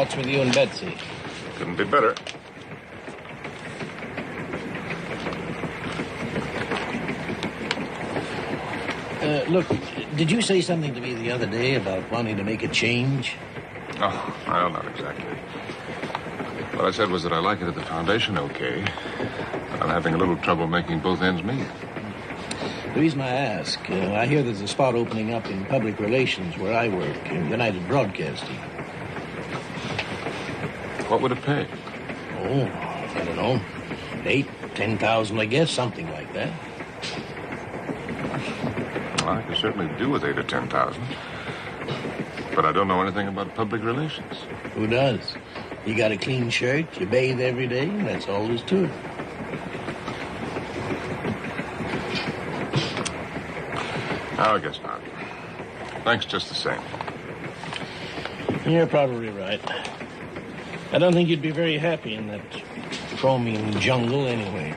What's with you and Betsy? Couldn't be better. Look, did you say something to me the other day about wanting to make a change? Oh, well, not exactly. What I said was that I like it at the foundation okay, but I'm having a little trouble making both ends meet. The reason I ask, I hear there's a spot opening up in public relations where I work, in United Broadcasting. What would it pay? Oh, I don't know. 8,000, 10,000, I guess, something like that. Well, I could certainly do with 8,000 or 10,000. But I don't know anything about public relations. Who does? You got a clean shirt, you bathe every day, and that's all there's to it. I guess not. Thanks just the same. You're probably right. I don't think you'd be very happy in that chromium jungle anyway.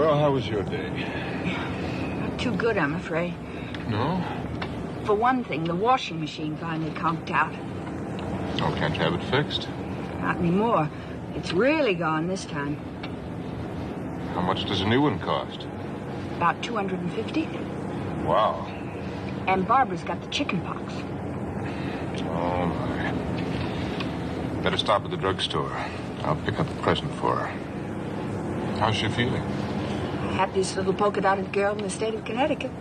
How was your day? Not too good, I'm afraid. No? For one thing, the washing machine finally conked out. Oh, can't you have it fixed? Not anymore. It's really gone this time. How much does a new one cost? About $250. Wow. And Barbara's got the chicken pox. Oh, my. Better stop at the drugstore. I'll pick up a present for her. How's she feeling? Happiest little polka-dotted girl in the state of Connecticut.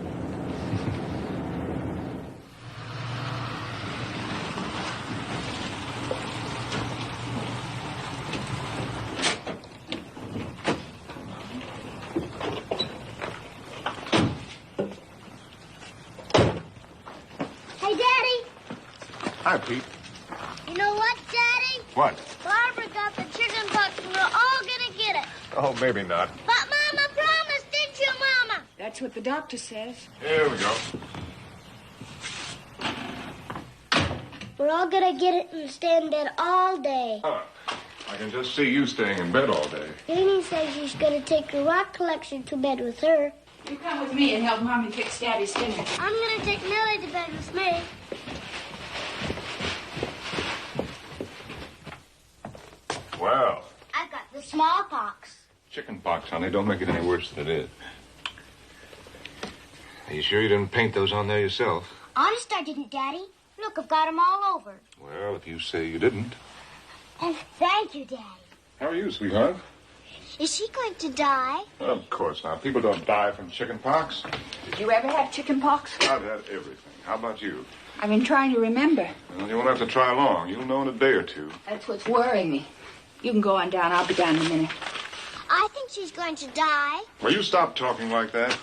Hey, Daddy. Hi, Pete. You know what, Daddy? What? Barbara got the chicken pox and we're all gonna get it. Oh, maybe not. But Mama promised, didn't you, Mama? That's what the doctor says. Here we go. We're all gonna get it and stay in bed all day. Huh. I can just see you staying in bed all day. Granny says she's gonna take her rock collection to bed with her. You come with me and help Mommy fix Daddy's dinner. I'm gonna take Millie to bed with me. Well. I've got the smallpox. Chicken pox, honey. Don't make it any worse than it is. Are you sure you didn't paint those on there yourself? Honest I didn't, Daddy. Look, I've got them all over. Well, if you say you didn't. Oh, thank you, Daddy. How are you, sweetheart? Is she going to die? Of course not. People don't die from chicken pox. Did you ever have chicken pox? I've had everything. How about you? I've been trying to remember. Well, you won't have to try long. You'll know in a day or two. That's what's worrying me. You can go on down. I'll be down in a minute. I think she's going to die. Will you stop talking like that?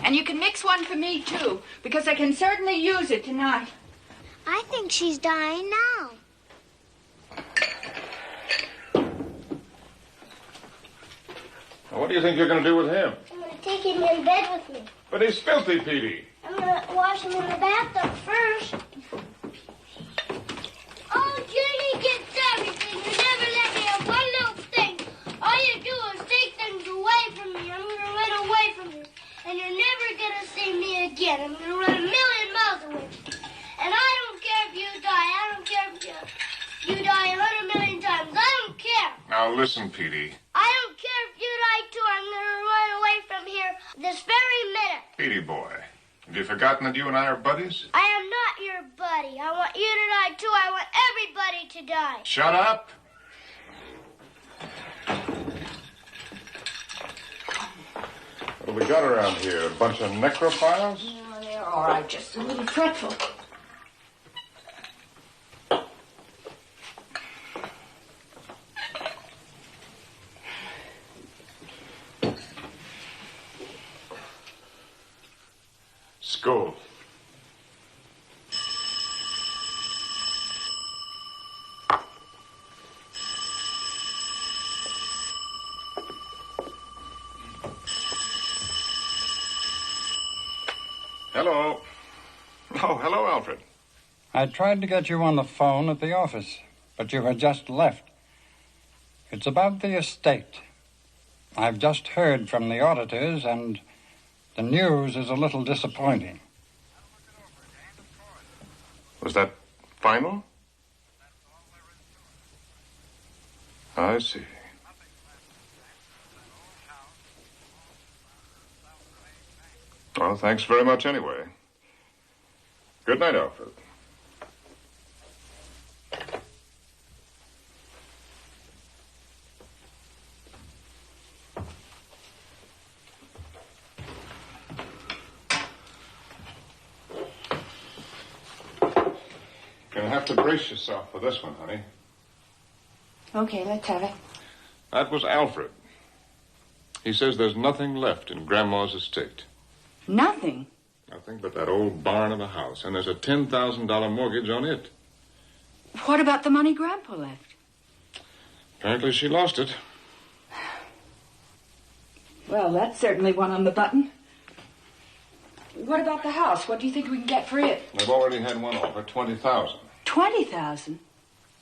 And you can mix one for me, too, because I can certainly use it tonight. I think she's dying now. Well, what do you think you're going to do with him? I'm going to take him in bed with me. But he's filthy, Petey. I'm going to wash him in the bathtub first. Oh, Jenny gets everything. You never let me have one little thing. All you do is take things away from me. I'm going to run away from you. And you're never going to see me again. I'm going to run 1,000,000 miles away. And I don't care if you die. I don't care if you die 100,000,000 times. I don't care. Now, listen, Petey. I don't care if you die, too. I'm going to run away from here this very minute. Petey boy, have you forgotten that you and I are buddies? I am not your buddy. I want you to die, too. I want everybody to die. Shut up. What have we got around here? A bunch of necrophiles? Oh, they're all right. Just a little fretful. Gold. Hello. Oh, hello, Alfred. I tried to get you on the phone at the office, but you had just left. It's about the estate. I've just heard from the auditors, and the news is a little disappointing. Was that final? I see. Well, thanks very much anyway. Good night, Alfred. You'll have to brace yourself for this one, honey. Okay, let's have it. That was Alfred. He says there's nothing left in Grandma's estate. Nothing? Nothing but that old barn of a house, and there's a $10,000 mortgage on it. What about the money Grandpa left? Apparently she lost it. Well, that's certainly one on the button. What about the house? What do you think we can get for it? They've already had one offer, $20,000. $20,000?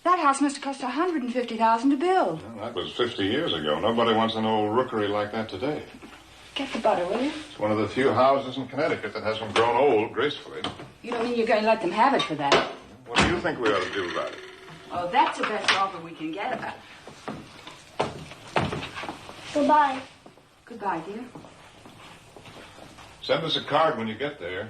That house must have cost $150,000 to build. Well, that was 50 years ago. Nobody wants an old rookery like that today. Get the butter, will you? It's one of the few houses in Connecticut that hasn't grown old gracefully. You don't mean you're going to let them have it for that? What do you think we ought to do about it? Oh, that's the best offer we can get about it. Goodbye. Goodbye, dear. Send us a card when you get there.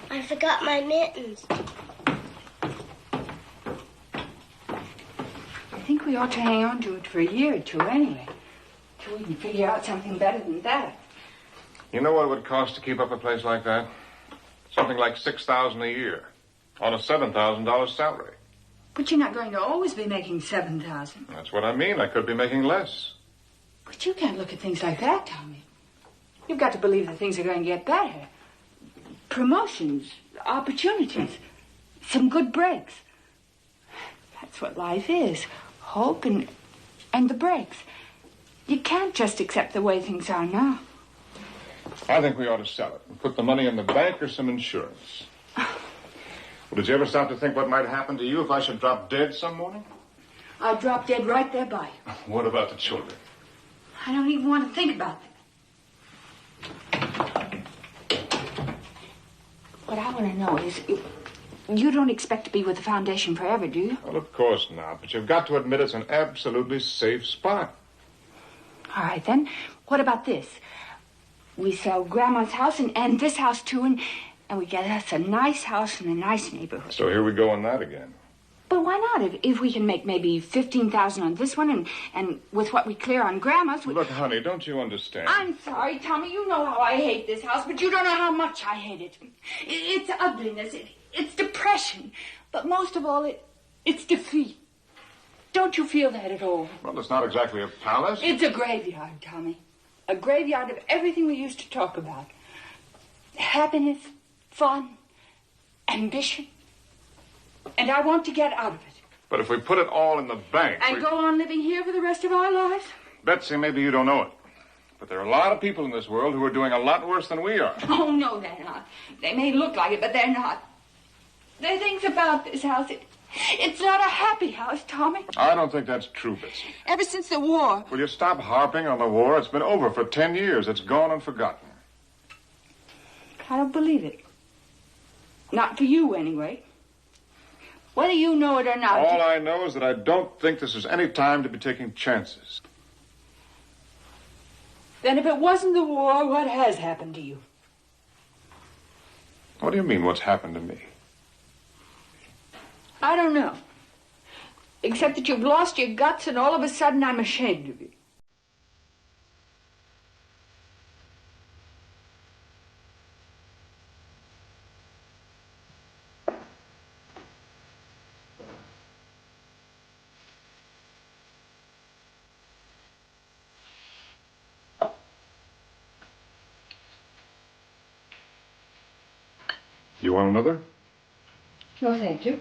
I forgot my mittens. I think we ought to hang on to it for a year or two anyway, till we can figure out something better than that. You know what it would cost to keep up a place like that? Something like $6,000 a year on a $7,000 salary. But you're not going to always be making $7,000. That's what I mean. I could be making less. But you can't look at things like that, Tommy. You've got to believe that things are going to get better. Promotions, opportunities, some good breaks. That's what life is. Hope and the breaks. You can't just accept the way things are now. I think we ought to sell it and put the money in the bank or some insurance. Well, did you ever stop to think what might happen to you if I should drop dead some morning? I'll drop dead right there by you. What about the children? I don't even want to think about them. What I want to know is, you don't expect to be with the foundation forever, do you? Well, of course not, but you've got to admit it's an absolutely safe spot. All right, then. What about this? We sell Grandma's house and this house, too, and we get us a nice house in a nice neighborhood. So here we go on that again. But why not? If we can make maybe $15,000 on this one, and with what we clear on Grandma's... Look, honey, don't you understand? I'm sorry, Tommy. You know how I hate this house, but you don't know how much I hate it. It's ugliness. It's depression. But most of all, it's defeat. Don't you feel that at all? Well, it's not exactly a palace. It's a graveyard, Tommy. A graveyard of everything we used to talk about. Happiness, fun, ambition. And I want to get out of it. But if we put it all in the bank... And go on living here for the rest of our lives? Betsy, maybe you don't know it, but there are a lot of people in this world who are doing a lot worse than we are. Oh, no, they're not. They may look like it, but they're not. There are things about this house. It's not a happy house, Tommy. I don't think that's true, Betsy. Ever since the war. Will you stop harping on the war? It's been over for 10 years. It's gone and forgotten. I don't believe it. Not for you, anyway. Whether you know it or not... All I know is that I don't think this is any time to be taking chances. Then if it wasn't the war, what has happened to you? What do you mean, what's happened to me? I don't know. Except that you've lost your guts and all of a sudden I'm ashamed of you. You want another? No, thank you.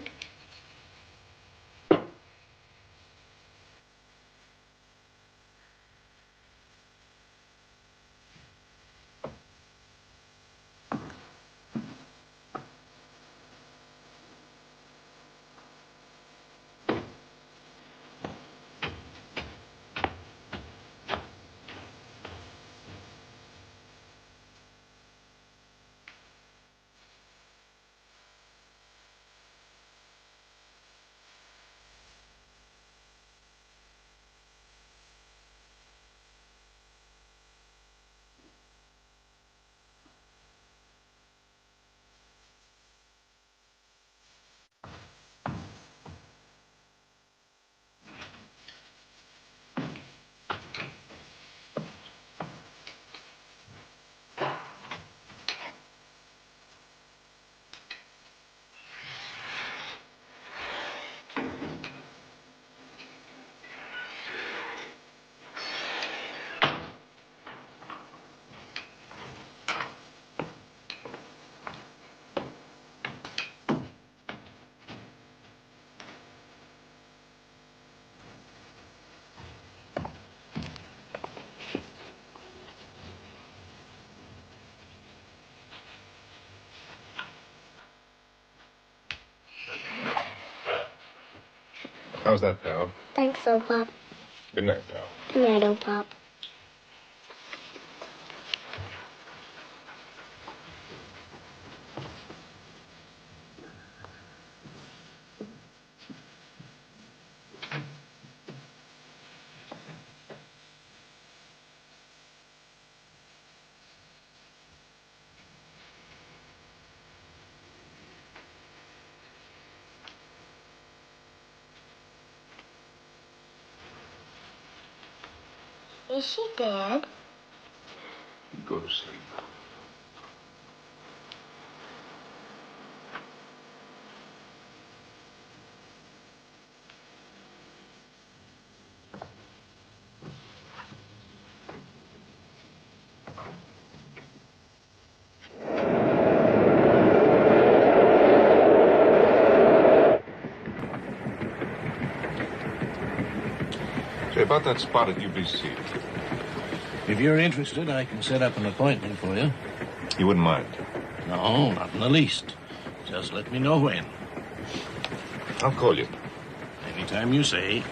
How's that, pal? Thanks, old Pop. Good night, pal. Good night, old Pop. Is she dead? Go to sleep. Say, about that spot at UBC. If you're interested, I can set up an appointment for you. You wouldn't mind? No, not in the least. Just let me know when. I'll call you. Anytime you say.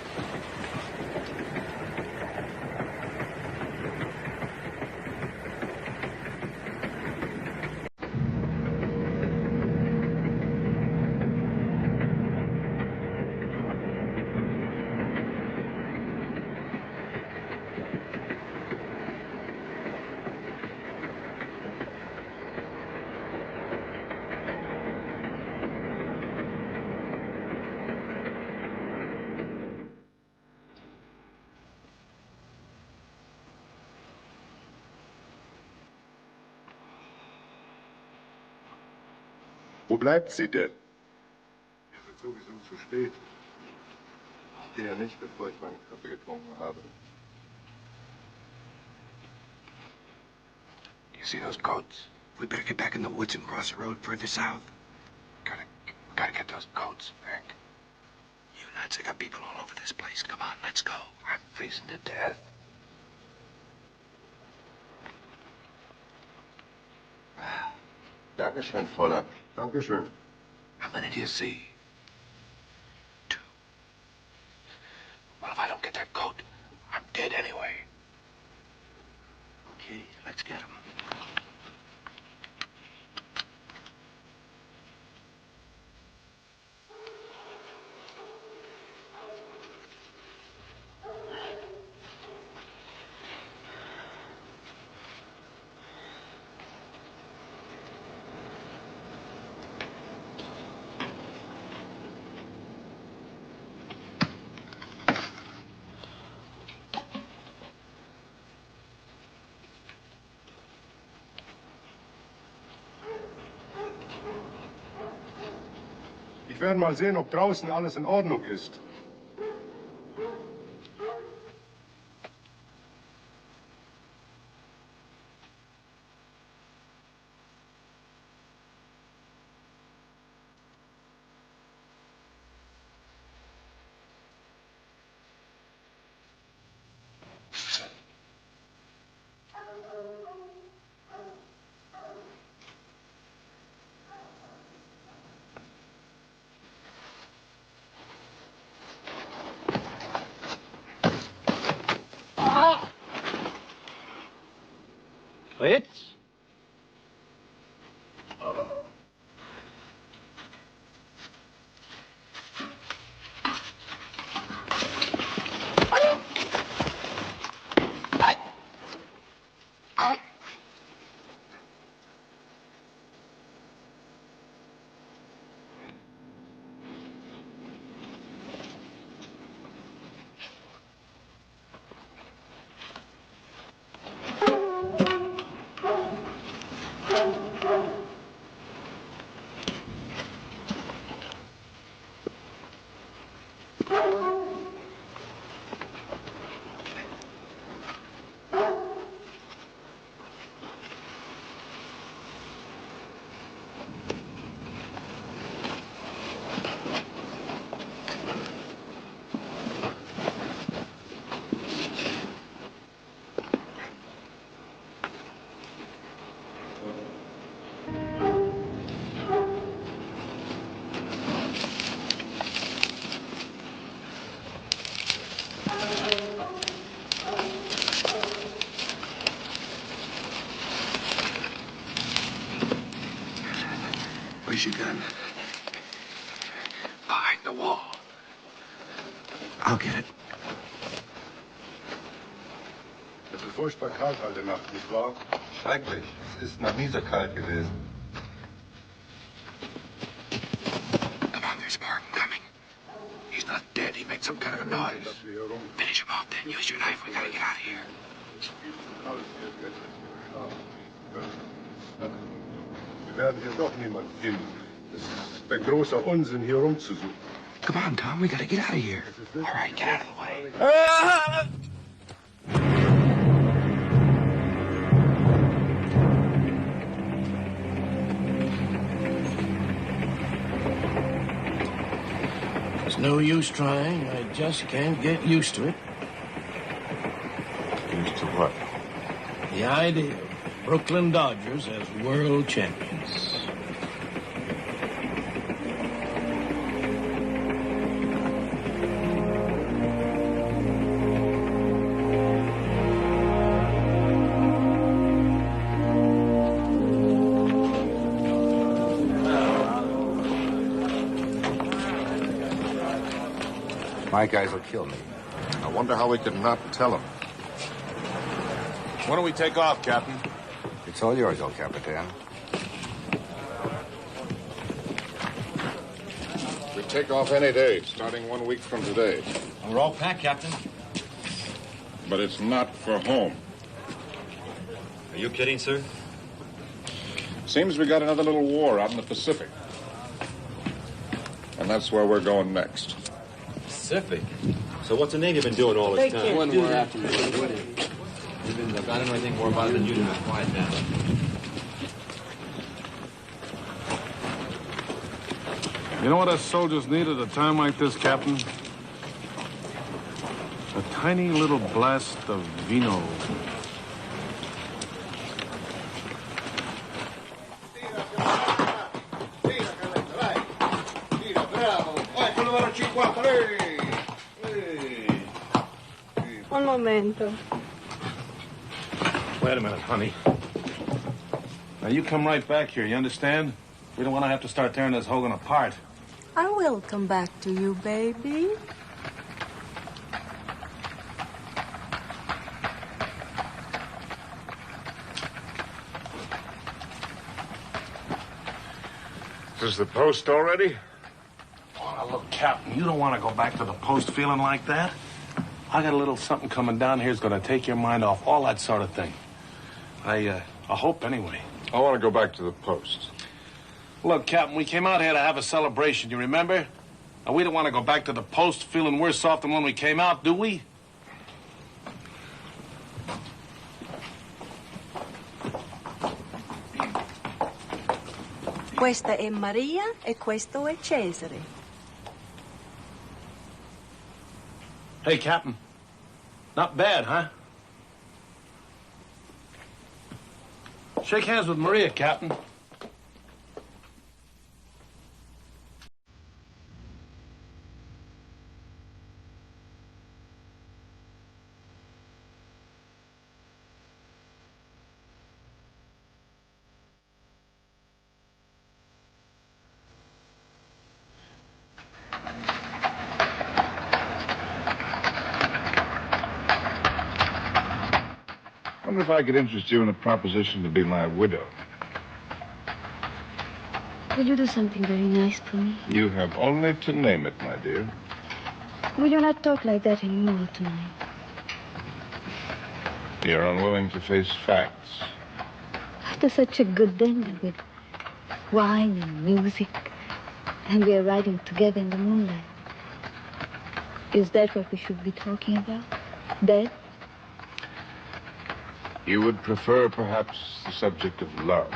Wo bleibt sie denn? Mir wird sowieso zu spät. Ich gehe ja nicht, bevor ich meinen Kaffee getrunken habe. You see those goats? We better get back in the woods and cross the road further south. Gotta get those goats, Hank. You lads, I got people all over this place. Come on, let's go. I'm freezing to death. Dankeschön, Fräulein. Dankeschön. How many do you see? 2. Well, if I don't get that goat, I'm dead anyway. Okay, let's get him. Ich werde mal sehen, ob draußen alles in Ordnung ist. Fritz? Where's your gun? Behind the wall. I'll get it. Es ist furchtbar kalt heute Nacht, nicht wahr? Schrecklich. Es ist noch nie so kalt gewesen. Come on, there's Martin coming. He's not dead. He made some kind of a noise. Finish him off, then. Use your knife. We gotta get out of here. Wir werden hier doch niemand finden. Es ist ein großer Unsinn, hier rumzusuchen. Come on, Tom. We gotta get out of here. All right, get out of the way. There's no use trying. I just can't get used to it. Used to what? The idea of Brooklyn Dodgers as world champions. My guys will kill me. I wonder how we could not tell them. When do we take off, Captain? It's all yours, El Capitan. We take off any day, starting 1 week from today. We're all packed, Captain. But it's not for home. Are you kidding, sir? Seems we got another little war out in the Pacific. And that's where we're going next. Pacific? So what's the Navy been doing all this time? When we're after I don't know anything more about it than you do. Quiet down. You know what us soldiers need at a time like this, Captain? A tiny little blast of vino. Un momento. Wait a minute, honey. Now, you come right back here, you understand? We don't want to have to start tearing this Hogan apart. I will come back to you, baby. Is the post already? Oh, now, look, Captain, you don't want to go back to the post feeling like that. I got a little something coming down here that's going to take your mind off all that sort of thing. I hope, anyway. I want to go back to the post. Look, Captain, we came out here to have a celebration, you remember? And we don't want to go back to the post feeling worse off than when we came out, do we? Questa è Maria e questo è Cesare. Hey, Captain. Not bad, huh? Shake hands with Maria, Captain. I wonder if I could interest you in a proposition to be my widow. Will you do something very nice for me? You have only to name it, my dear. Will you not talk like that anymore tonight? You're unwilling to face facts. After such a good dinner with wine and music, and we're riding together in the moonlight. Is that what we should be talking about? Death? You would prefer, perhaps, the subject of love.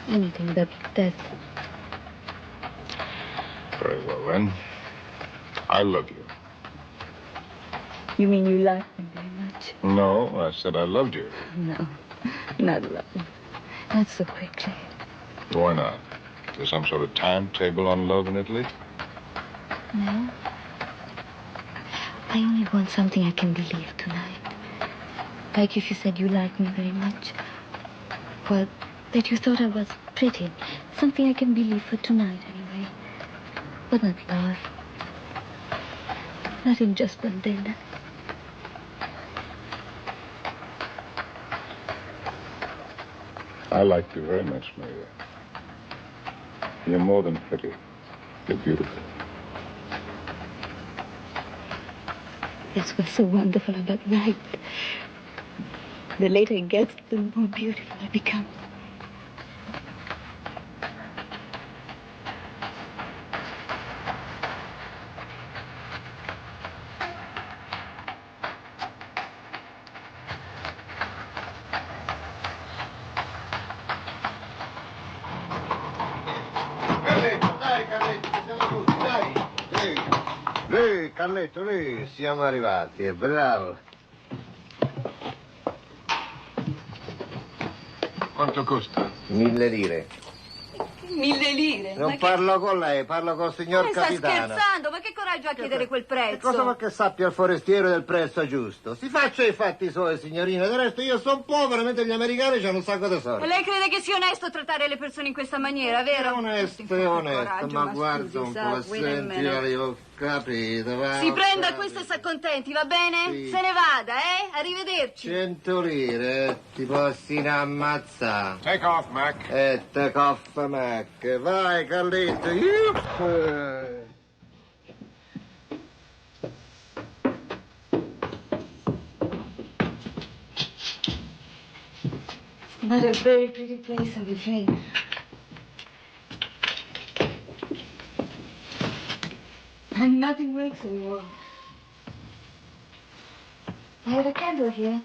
Anything but death. Very well, then. I love you. You mean you like me very much? No, I said I loved you. No, not love. Not so quickly. Why not? Is there some sort of timetable on love in Italy? No. I only want something I can believe tonight. Like if you said you like me very much. Well, that you thought I was pretty. Something I can believe for tonight, anyway. But not love. Not in just one dinner. I like you very much, Maria. You're more than pretty. You're beautiful. That's what's so wonderful about night. The later it gets, the more beautiful I become. Carletto, lì, siamo arrivati, è bravo. Quanto costa? 1000 lire. 1000 lire? Non parlo con lei, parlo col signor Ma sta capitano. scherzando? Ma che coraggio a chiedere quel prezzo? Cosa vuol che sappia il forestiero del prezzo giusto? Si faccia i fatti suoi, signorina. Del resto io sono povero, mentre gli americani hanno un sacco di soldi. E lei crede che sia onesto trattare le persone in questa maniera, vero? È onesto, è onesto, Coraggio, ma ma guarda scusi, un sa, po', wait a senti, minute. io ho capito, va. Si ho prenda capito. questo e s'accontenti, va bene? Sì. Se ne vada, Arrivederci. 100 lire, ti possi ammazzare. Take off, Mac. Take off, Mac. Vai, Carletto. Not a very pretty place, I'm afraid. And nothing works anymore. I have a candle here.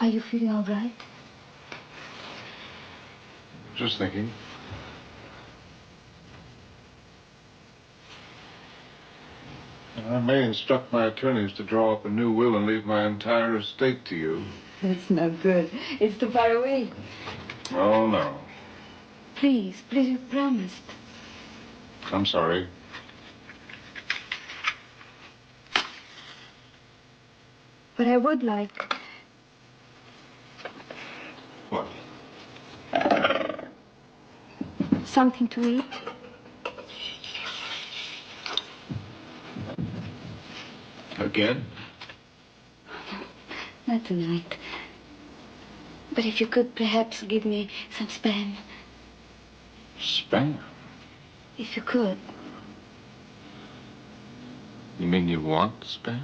Are you feeling all right? Just thinking. I may instruct my attorneys to draw up a new will and leave my entire estate to you. That's not good. It's too far away. Oh, no. Please, you promised. I'm sorry. But I would like. What? Something to eat. Again? Not tonight. But if you could perhaps give me some Spam. Spam? If you could. You mean you want Spam?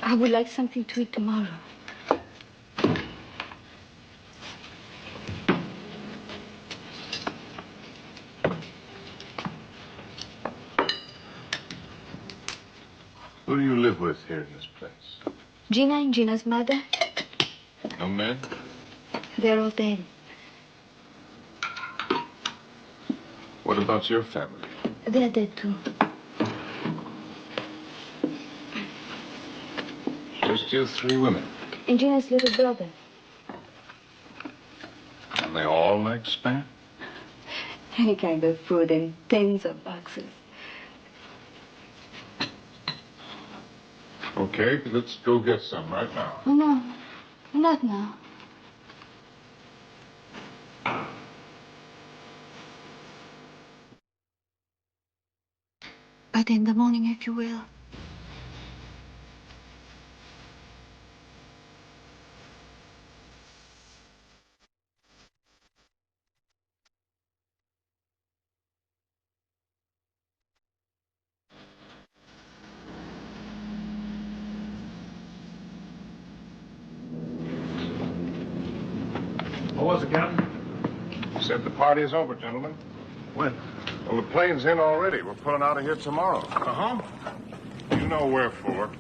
I would like something to eat tomorrow. Who do you live with here in this place? Gina and Gina's mother, No men? they're all dead. What about your family? They're dead too. Just you three women. And Gina's little brother. And they all like Spam? Any kind of food in tins or boxes. Okay, let's go get some right now. Oh, no, not now. But in the morning, if you will. What was it, Captain? Said the party is over, gentlemen. When? Well, the plane's in already. We're pulling out of here tomorrow. Uh-huh. You know wherefore.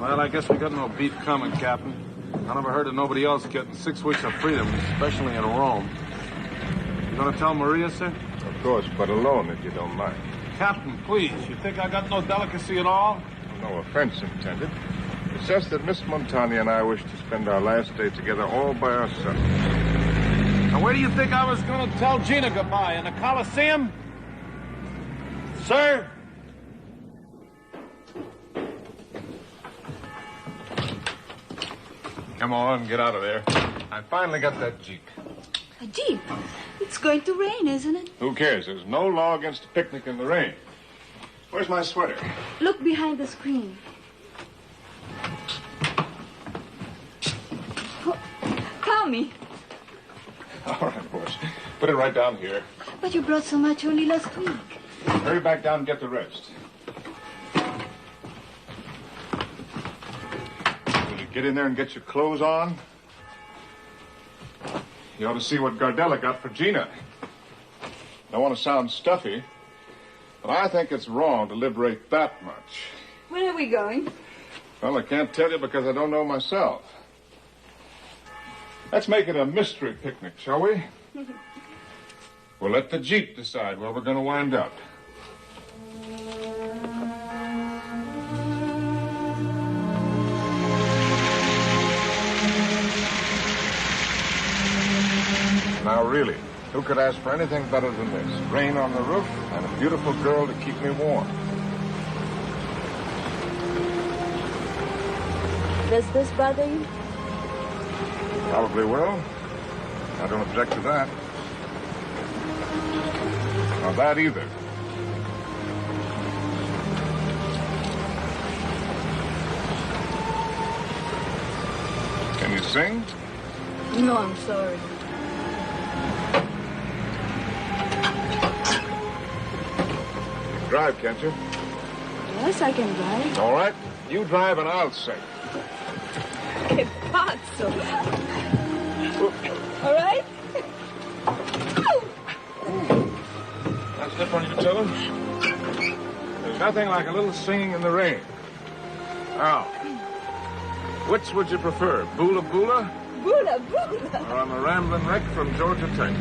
Well, I guess we got no beef coming, Captain. I never heard of nobody else getting 6 weeks of freedom, especially in Rome. You gonna tell Maria, sir? Of course, but alone, if you don't mind. Captain, please. You think I got no delicacy at all? No offense intended. It's just that Miss Montagna and I wish to spend our last day together all by ourselves. Now, where do you think I was going to tell Gina goodbye? In the Coliseum? Sir? Come on, get out of there. I finally got that Jeep. A Jeep? It's going to rain, isn't it? Who cares? There's no law against a picnic in the rain. Where's my sweater? Look behind the screen. Oh, Tommy. All right, boys. Put it right down here. But you brought so much only last week. Hurry back down and get the rest. Will you get in there and get your clothes on? You ought to see what Gardella got for Gina. Don't want to sound stuffy, but I think it's wrong to liberate that much. Where are we going? Well, I can't tell you because I don't know myself. Let's make it a mystery picnic, shall we? We'll let the Jeep decide where we're going to wind up. Now, really, who could ask for anything better than this? Rain on the roof and a beautiful girl to keep me warm. Does this bother you? Probably will. I don't object to that. Not that either. Can you sing? No, I'm sorry. You can drive, can't you? Yes, I can drive. All right. You drive and I'll sing. Che pazzo. All right? That's different, you tell him. There's nothing like a little singing in the rain. Now, which would you prefer, Boola Boola? Boola, Boola. Or I'm a rambling wreck from Georgia Tech?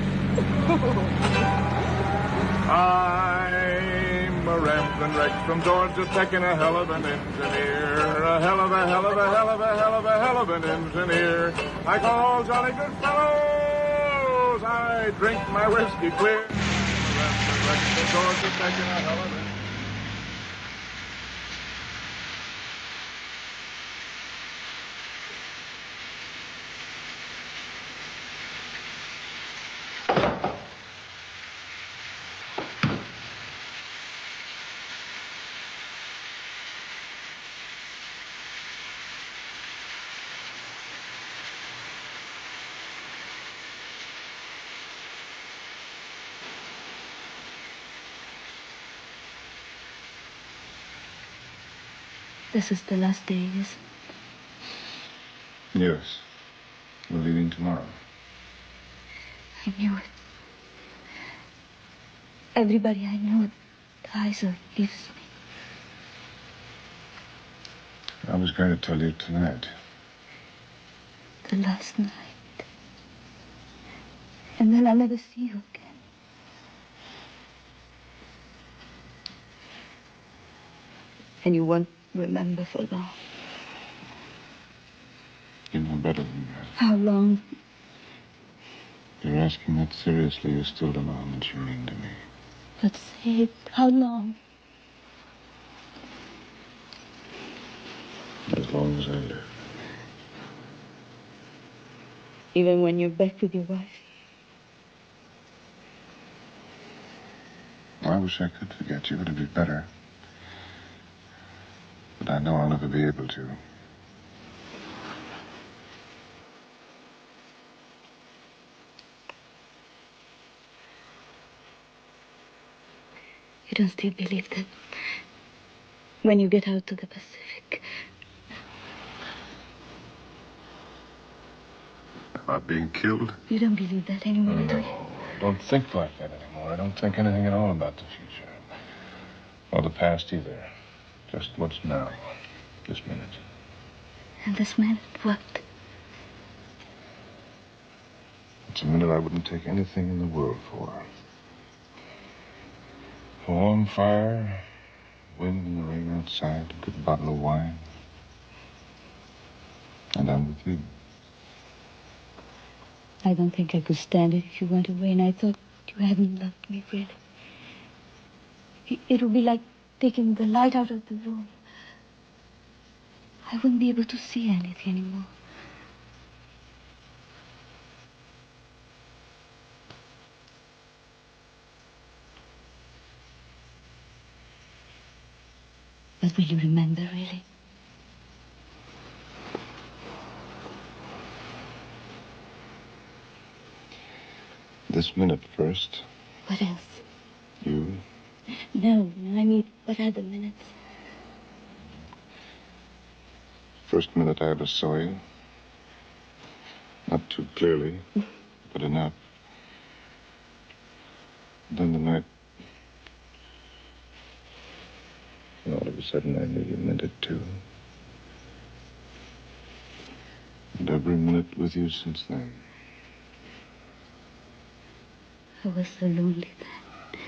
I'm a rambling wreck from Georgia Tech and a hell of an engineer. A hell of a, hell of a, hell of a, hell of a, hell of an engineer. Like all jolly good fellows, I drink my whiskey clear. I'm a rambling wreck from Georgia Tech and a hell of an... This is the last day, isn't it? Yes. We're leaving tomorrow. I knew it. Everybody I know dies or leaves me. I was going to tell you tonight. The last night. And then I'll never see you again. And you won't remember for long. You know better than that. How long? You're asking that seriously. You still don't know how much you mean to me. But say it. How long? As long as I live. Even when you're back with your wife? I wish I could forget you. It'd be better. But I know I'll never be able to. You don't still believe that when you get out to the Pacific? About being killed? You don't believe that anymore, do you? No, I don't think like that anymore. I don't think anything at all about the future. Or the past either. Just what's now. This minute. And this minute, what? It's a minute I wouldn't take anything in the world for. A warm fire, wind and rain outside, a good bottle of wine. And I'm with you. I don't think I could stand it if you went away, and I thought you hadn't loved me, really. It would be like taking the light out of the room. I wouldn't be able to see anything anymore. But will you remember, really? This minute first. What else? You. No, I mean, what other minutes? First minute I ever saw you. Not too clearly, but enough. Then the night. And all of a sudden I knew you meant it too. And every minute with you since then. I was so lonely then.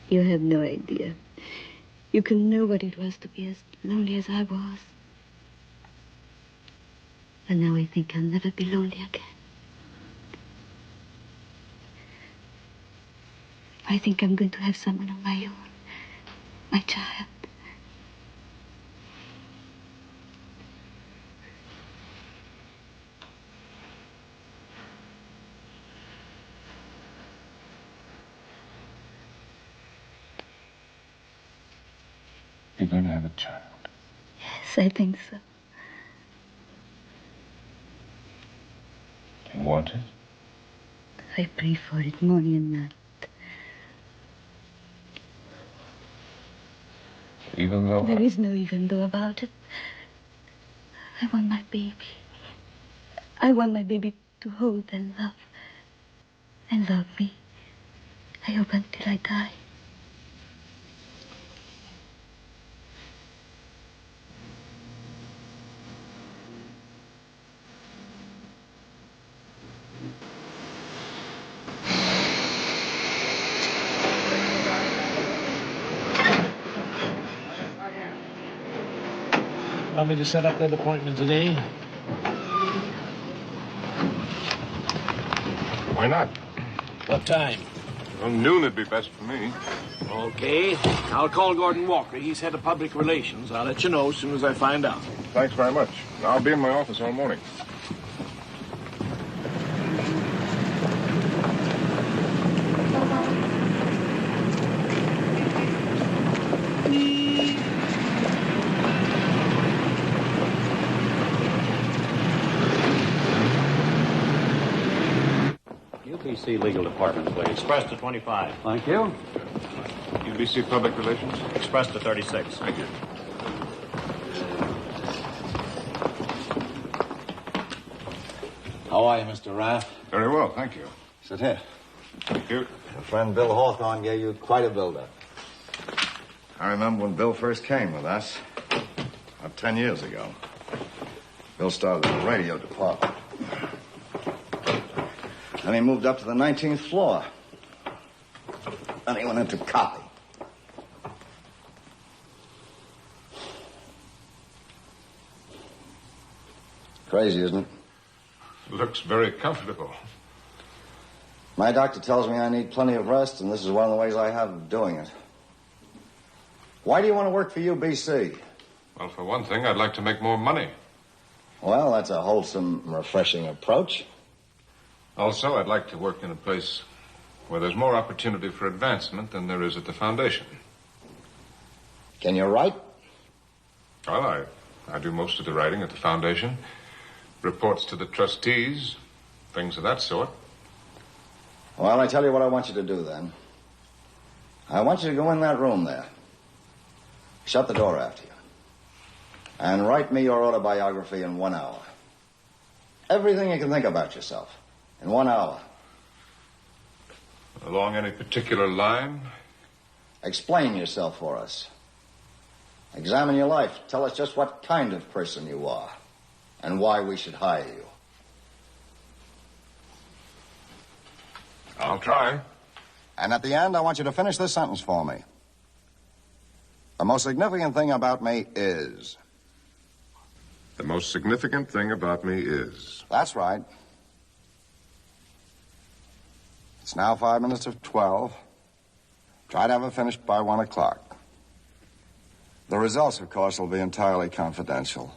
You have no idea. You can know what it was to be as lonely as I was. And now I think I'll never be lonely again. I think I'm going to have someone of my own. My child. You're going to have a child. Yes, I think so. You want it? I pray for it morning and night. Even though... There is no even though about it. I want my baby. I want my baby to hold and love. And love me. I hope until I die. Want me to set up that appointment today? Why not? What time? Well, noon would be best for me. Okay. I'll call Gordon Walker. He's head of public relations. I'll let you know as soon as I find out. Thanks very much. I'll be in my office all morning. UBC Legal Department, please. Express to 25. Thank you. UBC Public Relations? Express to 36. Thank you. How are you, Mr. Raff? Very well, thank you. Sit here. Thank you. Your friend Bill Hawthorne gave you quite a build-up. I remember when Bill first came with us, about 10 years ago. Bill started in the radio department. Then he moved up to the 19th floor. Then he went into copy. Crazy, isn't it? Looks very comfortable. My doctor tells me I need plenty of rest, and this is one of the ways I have of doing it. Why do you want to work for UBC? Well, for one thing, I'd like to make more money. Well, that's a wholesome, refreshing approach. Also, I'd like to work in a place where there's more opportunity for advancement than there is at the foundation. Can you write? Well, I do most of the writing at the foundation. Reports to the trustees, things of that sort. Well, I tell you what I want you to do, then. I want you to go in that room there. Shut the door after you. And write me your autobiography in 1 hour. Everything you can think about yourself. In 1 hour. Along any particular line? Explain yourself for us. Examine your life. Tell us just what kind of person you are. And why we should hire you. I'll try. And at the end, I want you to finish this sentence for me. The most significant thing about me is... The most significant thing about me is... That's right. It's now 5 minutes of 12. Try to have it finished by 1 o'clock. The results, of course, will be entirely confidential.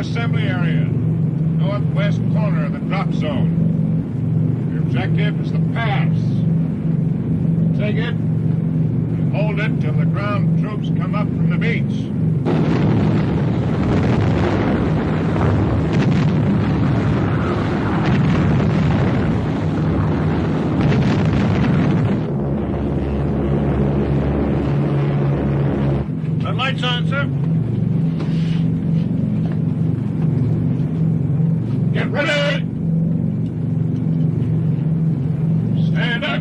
assembly area, northwest corner of the drop zone. Your objective is the pass. Take it and hold it till the ground troops come up from the beach. The lights on, sir. Get ready! Left-hander.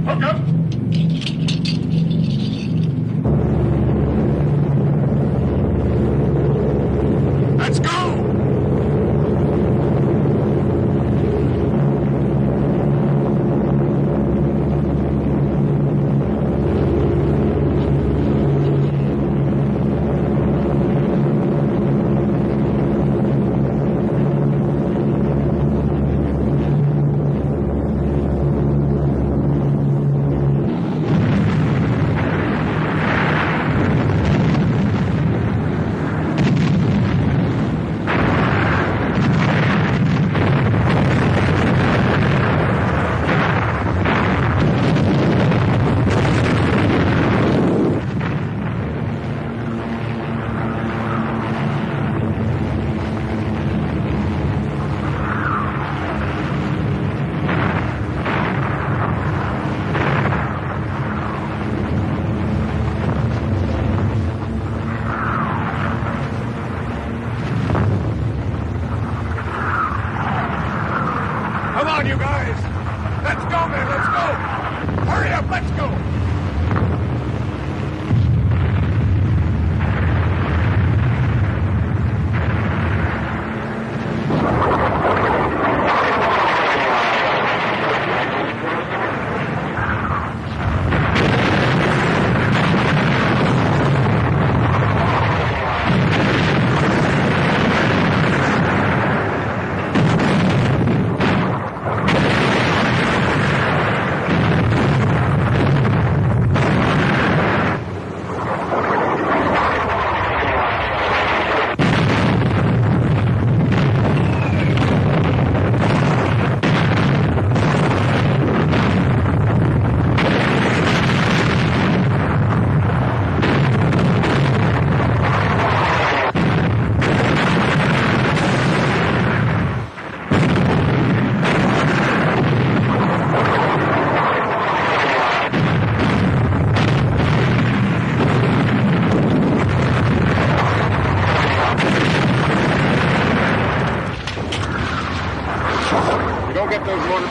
Hook up. Let's go.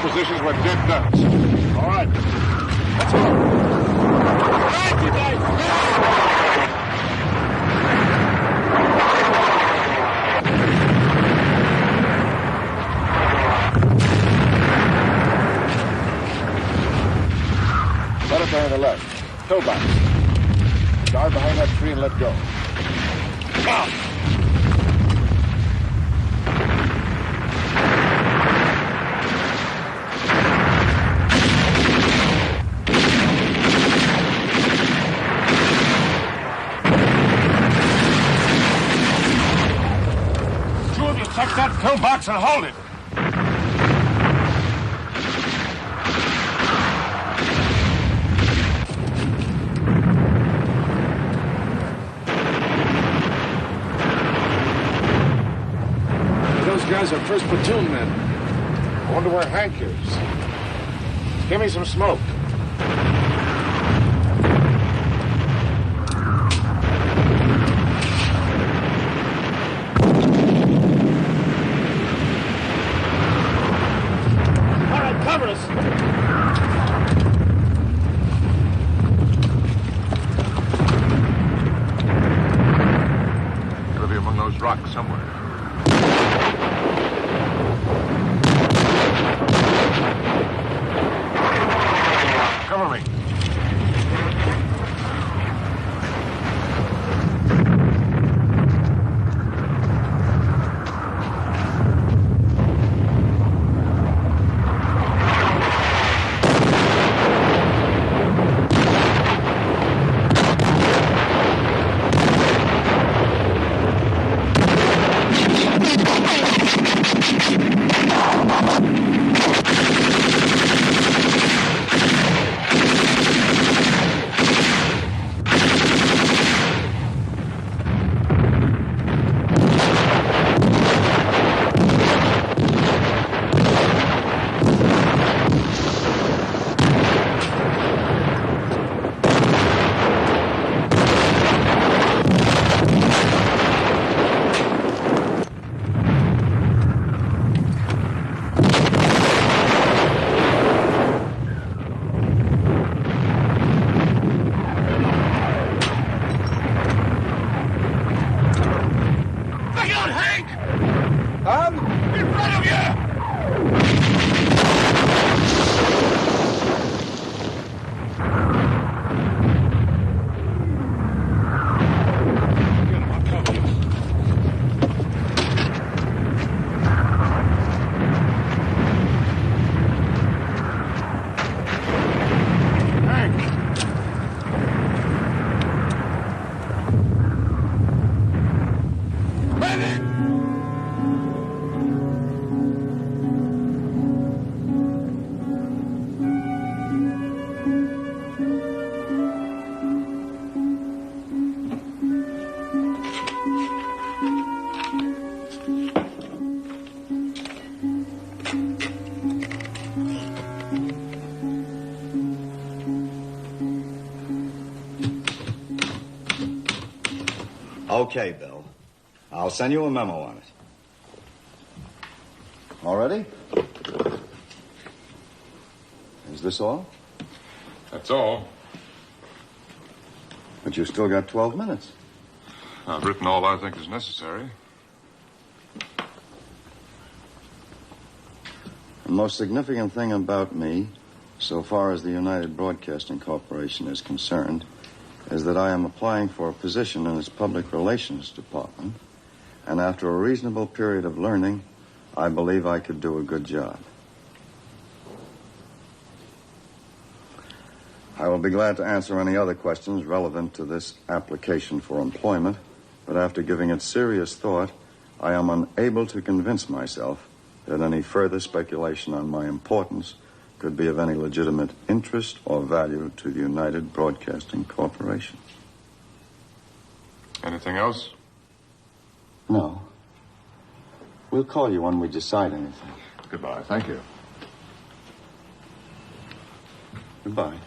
Positions were dead ducks. All right. Let's go. Right, you guys. Let it down to the left. Pillbox. Guard behind that tree and let go. Now. Check that pillbox and hold it. Those guys are first platoon men. I wonder where Hank is. Give me some smoke. Rock somewhere. Cover me. Okay, Bill. I'll send you a memo on it. All ready? Is this all? That's all. But you've still got 12 minutes. I've written all I think is necessary. The most significant thing about me, so far as the United Broadcasting Corporation is concerned, is that I am applying for a position in its public relations department, and after a reasonable period of learning, I believe I could do a good job. I will be glad to answer any other questions relevant to this application for employment, but after giving it serious thought, I am unable to convince myself that any further speculation on my importance could be of any legitimate interest or value to the United Broadcasting Corporation. Anything else? No. We'll call you when we decide anything. Goodbye. Thank you. Goodbye.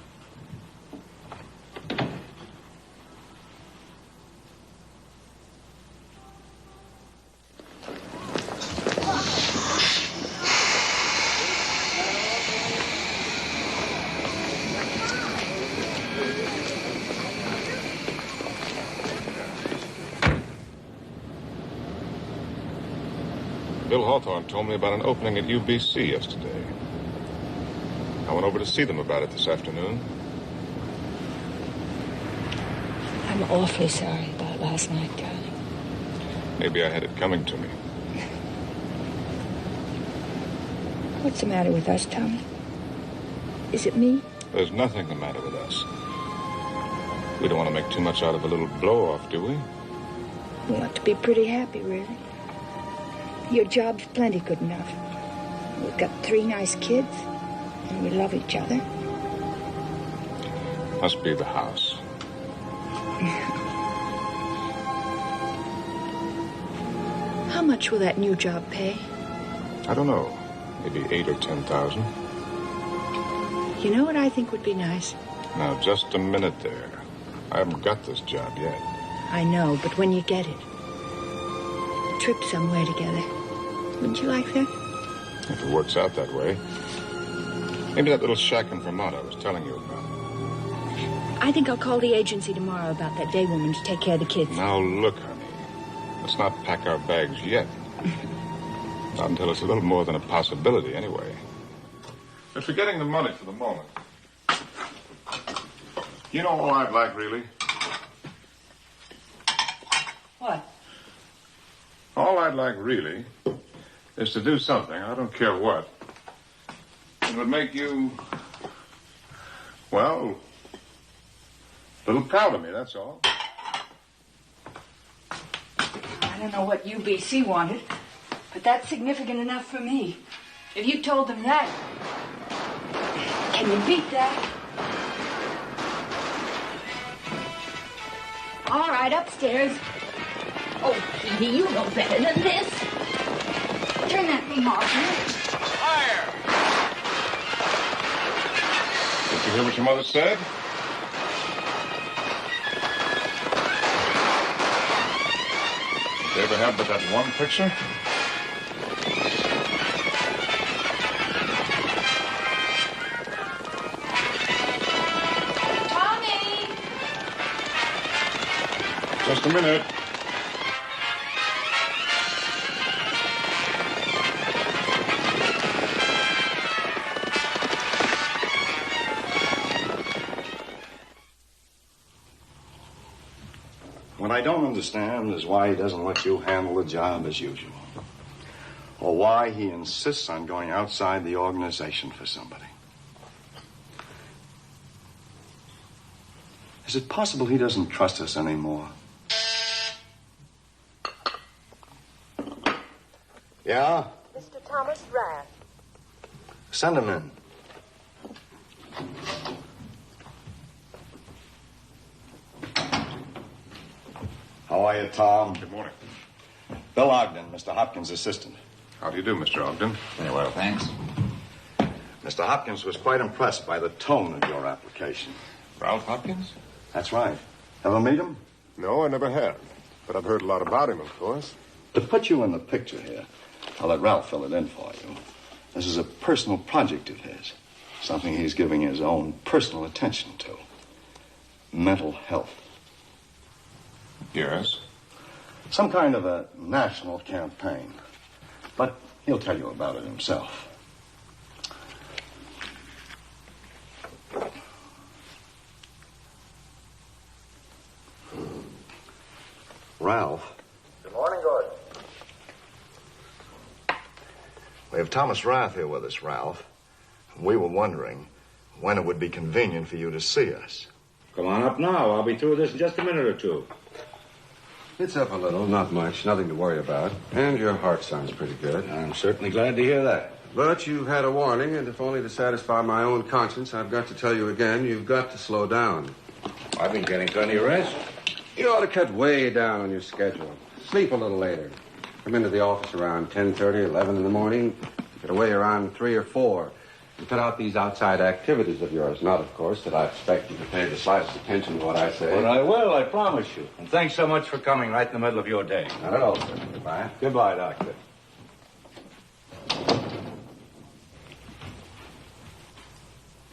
Bill Hawthorne told me about an opening at UBC yesterday. I went over to see them about it this afternoon. I'm awfully sorry about last night, darling. Maybe I had it coming to me. What's the matter with us, Tommy? Is it me? There's nothing the matter with us. We don't want to make too much out of a little blow-off, do we? We ought to be pretty happy, really. Your job's plenty good enough. We've got 3 nice kids, and we love each other. Must be the house. How much will that new job pay? I don't know. Maybe 8 or 10,000. You know what I think would be nice? Now, just a minute there. I haven't got this job yet. I know, but when you get it, a trip somewhere together. Wouldn't you like that? If it works out that way. Maybe that little shack in Vermont I was telling you about. I think I'll call the agency tomorrow about that day woman to take care of the kids. Now, look, honey. Let's not pack our bags yet. Not until it's a little more than a possibility, anyway. But forgetting the money for the moment. You know all I'd like, really? What? All I'd like, really, is to do something, I don't care what, that would make you, well, a little proud of me, that's all. I don't know what UBC wanted, but that's significant enough for me. If you told them that, can you beat that? All right, upstairs. Oh, Petey, you know better than this. Turn that thing off, huh? Fire! Did you hear what your mother said? Did you ever have but that one picture? Tommy! Just a minute. What I don't understand is why he doesn't let you handle the job as usual. Or why he insists on going outside the organization for somebody. Is it possible he doesn't trust us anymore? Yeah? Mr. Thomas Rath. Send him in. How are you, Tom? Good morning. Bill Ogden, Mr. Hopkins' assistant. How do you do, Mr. Ogden? Very well, thanks. Mr. Hopkins was quite impressed by the tone of your application. Ralph Hopkins? That's right. Ever meet him? No, I never have. but I've heard a lot about him, of course. To put you in the picture here, I'll let Ralph fill it in for you. This is a personal project of his. Something he's giving his own personal attention to. Mental health. Yes? Some kind of a national campaign. But he'll tell you about it himself. Ralph. Good morning, Gordon. We have Thomas Rath here with us, Ralph. We were wondering when it would be convenient for you to see us. Come on up now. I'll be through with this in just a minute or two. It's up a little, not much, nothing to worry about. And your heart sounds pretty good. I'm certainly glad to hear that. But you had a warning, and if only to satisfy my own conscience, I've got to tell you again, you've got to slow down. I've been getting plenty of rest. You ought to cut way down on your schedule. Sleep a little later. Come into the office around 10:30, 11 in the morning. Get away around 3 or 4. And cut out these outside activities of yours. Not, of course, that I expect you to pay the slightest attention to what I say. But I will, I promise you. And thanks so much for coming right in the middle of your day. Not at all, sir. Goodbye. Goodbye, Doctor.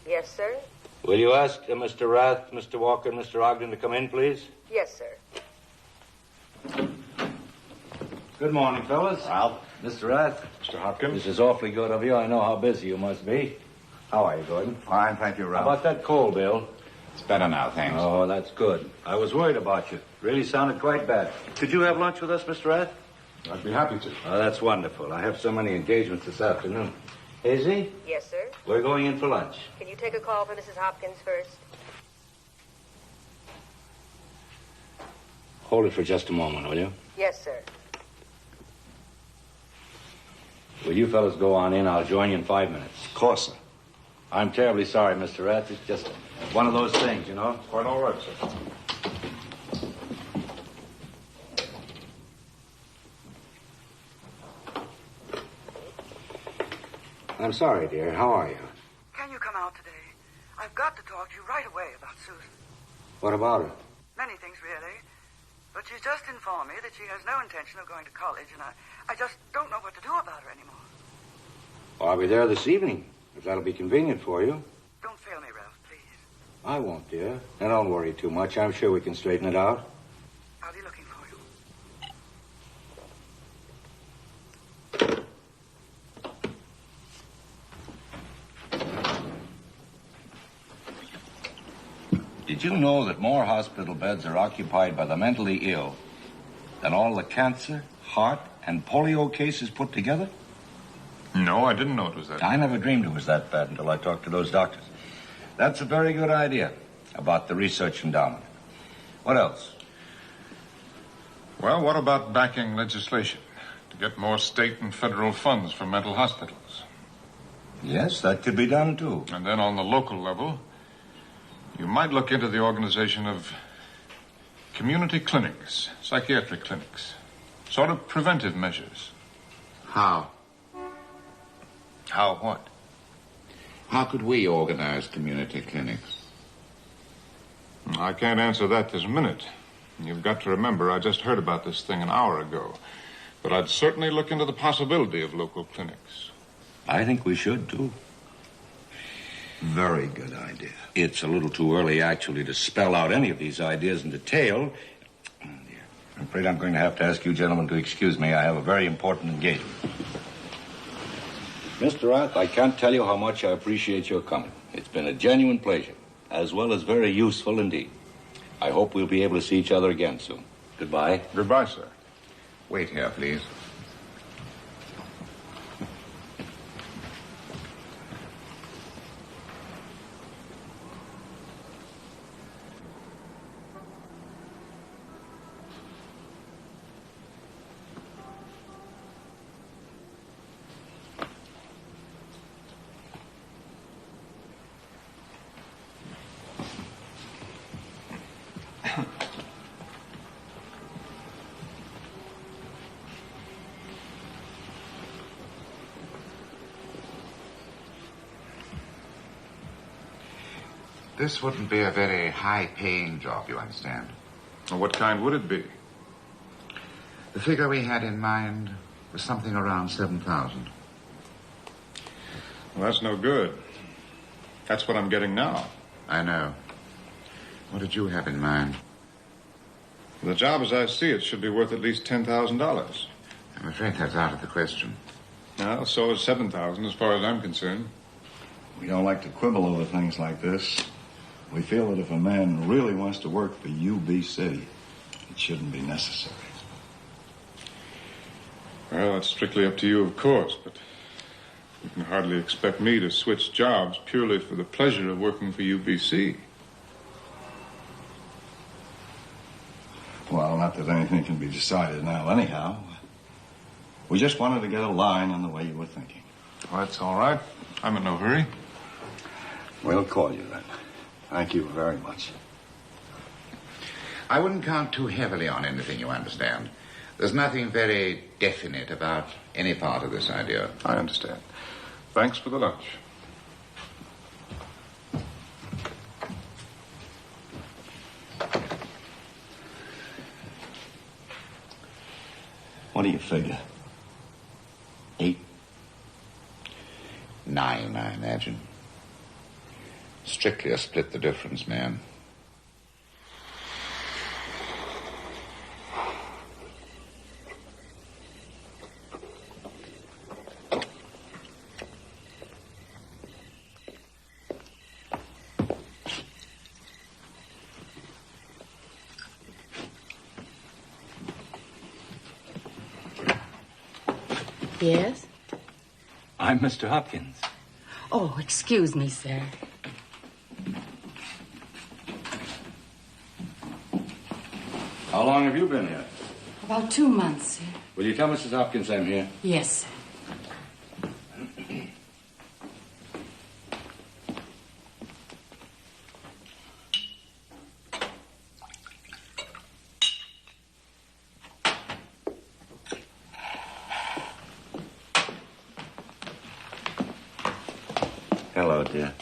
Yes, sir? Will you ask Mr. Rath, Mr. Walker, and Mr. Ogden to come in, please? Yes, sir. Good morning, fellas. Ralph. Mr. Rath. Mr. Hopkins. This is awfully good of you. I know how busy you must be. How are you, Gordon? Fine, thank you, Ralph. How about that cold, Bill? It's better now, thanks. Oh, that's good. I was worried about you. Really sounded quite bad. Could you have lunch with us, Mr. Rath? I'd be happy to. Oh, that's wonderful. I have so many engagements this afternoon. Hazy? Yes, sir? We're going in for lunch. Can you take a call for Mrs. Hopkins first? Hold it for just a moment, will you? Yes, sir. Will you fellas go on in? I'll join you in 5 minutes. Of course, sir. I'm terribly sorry, Mr. Rath. It's just one of those things, you know? Quite all right, sir. I'm sorry, dear. How are you? Can you come out today? I've got to talk to you right away about Susan. What about her? Many things, really. But she's just informed me that she has no intention of going to college, and I just don't know what to do about her anymore. Well, I'll be there this evening, if that'll be convenient for you. Don't fail me, Ralph, please. I won't, dear. And don't worry too much. I'm sure we can straighten it out. I'll be looking for you. Did you know that more hospital beds are occupied by the mentally ill than all the cancer, heart, and polio cases put together? No, I didn't know it was that. I never dreamed it was that bad until I talked to those doctors. That's a very good idea about the research endowment. What else? Well, what about backing legislation to get more state and federal funds for mental hospitals? Yes, that could be done, too. And then on the local level, you might look into the organization of community clinics, psychiatric clinics, sort of preventive measures. How? How what? How could we organize community clinics? I can't answer that this minute. You've got to remember, I just heard about this thing an hour ago. But I'd certainly look into the possibility of local clinics. I think we should, too. Very good idea. It's a little too early, actually, to spell out any of these ideas in detail. Oh, dear. I'm afraid I'm going to have to ask you gentlemen to excuse me. I have a very important engagement. Mr. Rath, I can't tell you how much I appreciate your coming. It's been a genuine pleasure, as well as very useful indeed. I hope we'll be able to see each other again soon. Goodbye. Goodbye, sir. Wait here, please. This wouldn't be a very high-paying job, you understand. Well, what kind would it be? The figure we had in mind was something around 7,000. Well, that's no good. That's what I'm getting now. I know. What did you have in mind? The job as I see it should be worth at least $10,000. I'm afraid that's out of the question. Well, so is 7,000 as far as I'm concerned. We don't like to quibble over things like this. We feel that if a man really wants to work for UBC, it shouldn't be necessary. Well, that's strictly up to you, of course, but you can hardly expect me to switch jobs purely for the pleasure of working for UBC. Well, not that anything can be decided now anyhow. We just wanted to get a line on the way you were thinking. Well, that's all right. I'm in no hurry. We'll call you then. Thank you very much. I wouldn't count too heavily on anything, you understand. There's nothing very definite about any part of this idea. I understand. Thanks for the lunch. What do you figure? 8? 9, I imagine. Strictly a split the difference, man. Yes? I'm Mr. Hopkins. Oh, excuse me, sir. How long have you been here? About 2 months, sir. Will you tell Mrs. Hopkins I'm here? Yes, sir. Hello, dear.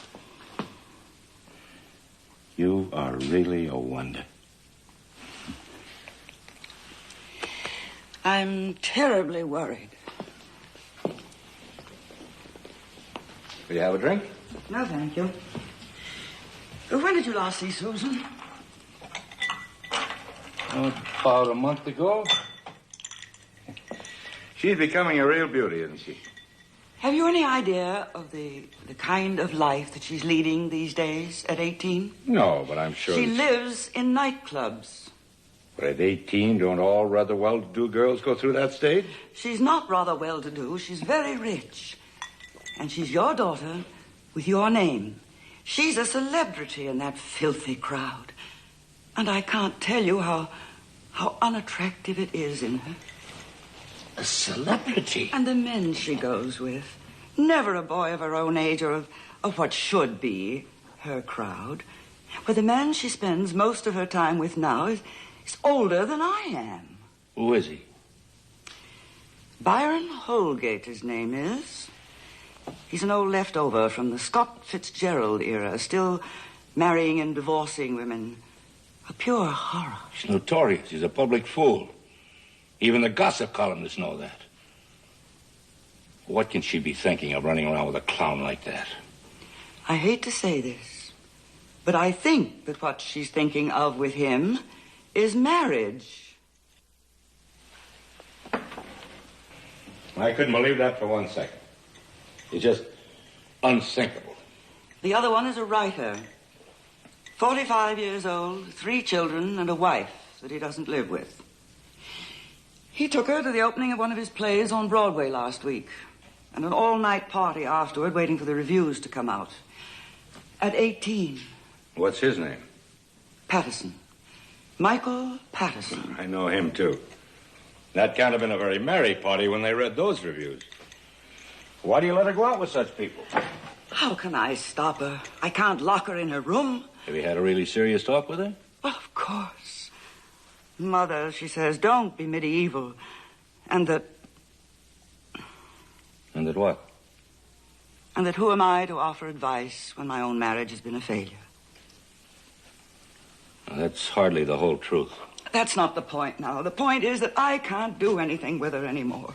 You are really a wonder. I'm terribly worried. Will you have a drink? No, thank you. When did you last see Susan? About a month ago. She's becoming a real beauty, isn't she? Have you any idea of the kind of life that she's leading these days at 18? No, but I'm sure. She lives in nightclubs. But at 18, don't all rather well-to-do girls go through that stage? She's not rather well-to-do. She's very rich. And she's your daughter with your name. She's a celebrity in that filthy crowd. And I can't tell you how unattractive it is in her. A celebrity? And the men she goes with. Never a boy of her own age or of what should be her crowd. But the man she spends most of her time with now is older than I am. Who is he? Byron Holgate, his name is. He's an old leftover from the Scott Fitzgerald era, still marrying and divorcing women. A pure horror. He's notorious. He's a public fool. Even the gossip columnists know that. What can she be thinking of running around with a clown like that? I hate to say this, but I think that what she's thinking of with him is marriage. I couldn't believe that for 1 second. It's just unthinkable. The other one is a writer. 45 years old, 3 children, and a wife that he doesn't live with. He took her to the opening of one of his plays on Broadway last week, and an all-night party afterward waiting for the reviews to come out. At 18. What's his name? Patterson. Michael Patterson. I know him, too. That can't have been a very merry party when they read those reviews. Why do you let her go out with such people? How can I stop her? I can't lock her in her room. Have you had a really serious talk with her? Well, of course. Mother, she says, don't be medieval. And that... And that what? And that who am I to offer advice when my own marriage has been a failure? Well, that's hardly the whole truth. That's not the point now. The point is that I can't do anything with her anymore.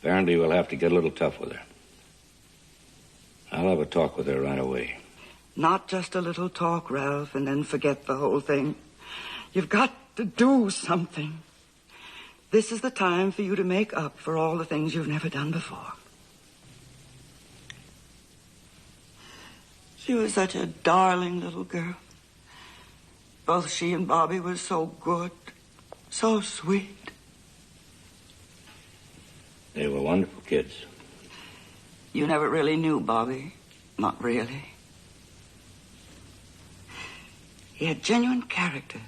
Apparently, we'll have to get a little tough with her. I'll have a talk with her right away. Not just a little talk, Ralph, and then forget the whole thing. You've got to do something. This is the time for you to make up for all the things you've never done before. She was such a darling little girl. Both she and Bobby were so good, so sweet. They were wonderful kids. You never really knew Bobby. Not really. He had genuine character.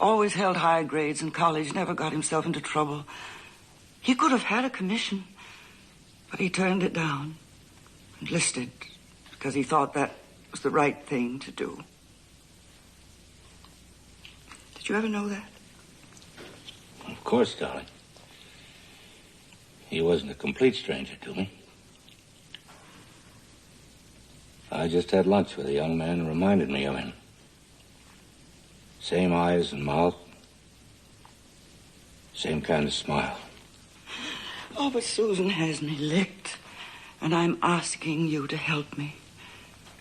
Always held high grades in college, never got himself into trouble. He could have had a commission, but he turned it down. Enlisted because he thought that was the right thing to do. Did you ever know that? Of course, darling. He wasn't a complete stranger to me. I just had lunch with a young man who reminded me of him. Same eyes and mouth. Same kind of smile. Oh, but Susan has me licked, and I'm asking you to help me.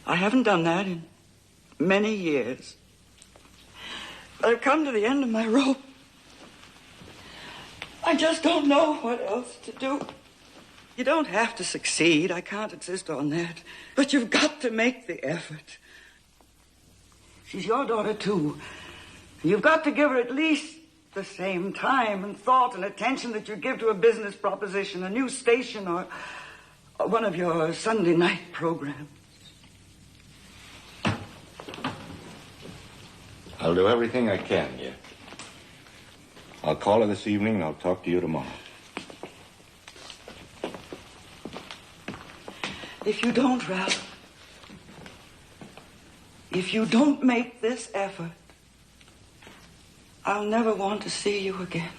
I haven't done that in many years. I've come to the end of my rope. I just don't know what else to do. You don't have to succeed. I can't insist on that. But you've got to make the effort. She's your daughter, too. You've got to give her at least the same time and thought and attention that you give to a business proposition, a new station, or one of your Sunday night programs. I'll do everything I can, yeah. I'll call her this evening and I'll talk to you tomorrow. If you don't, Ralph, if you don't make this effort, I'll never want to see you again.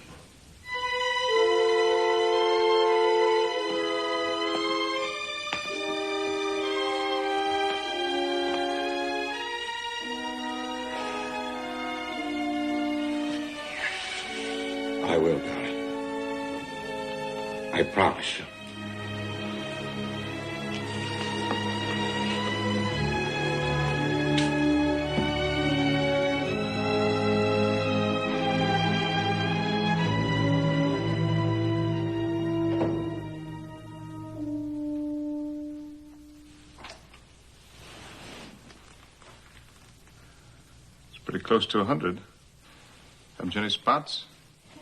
I will, darling. I promise you. Pretty close to 100. Haven't you any spots?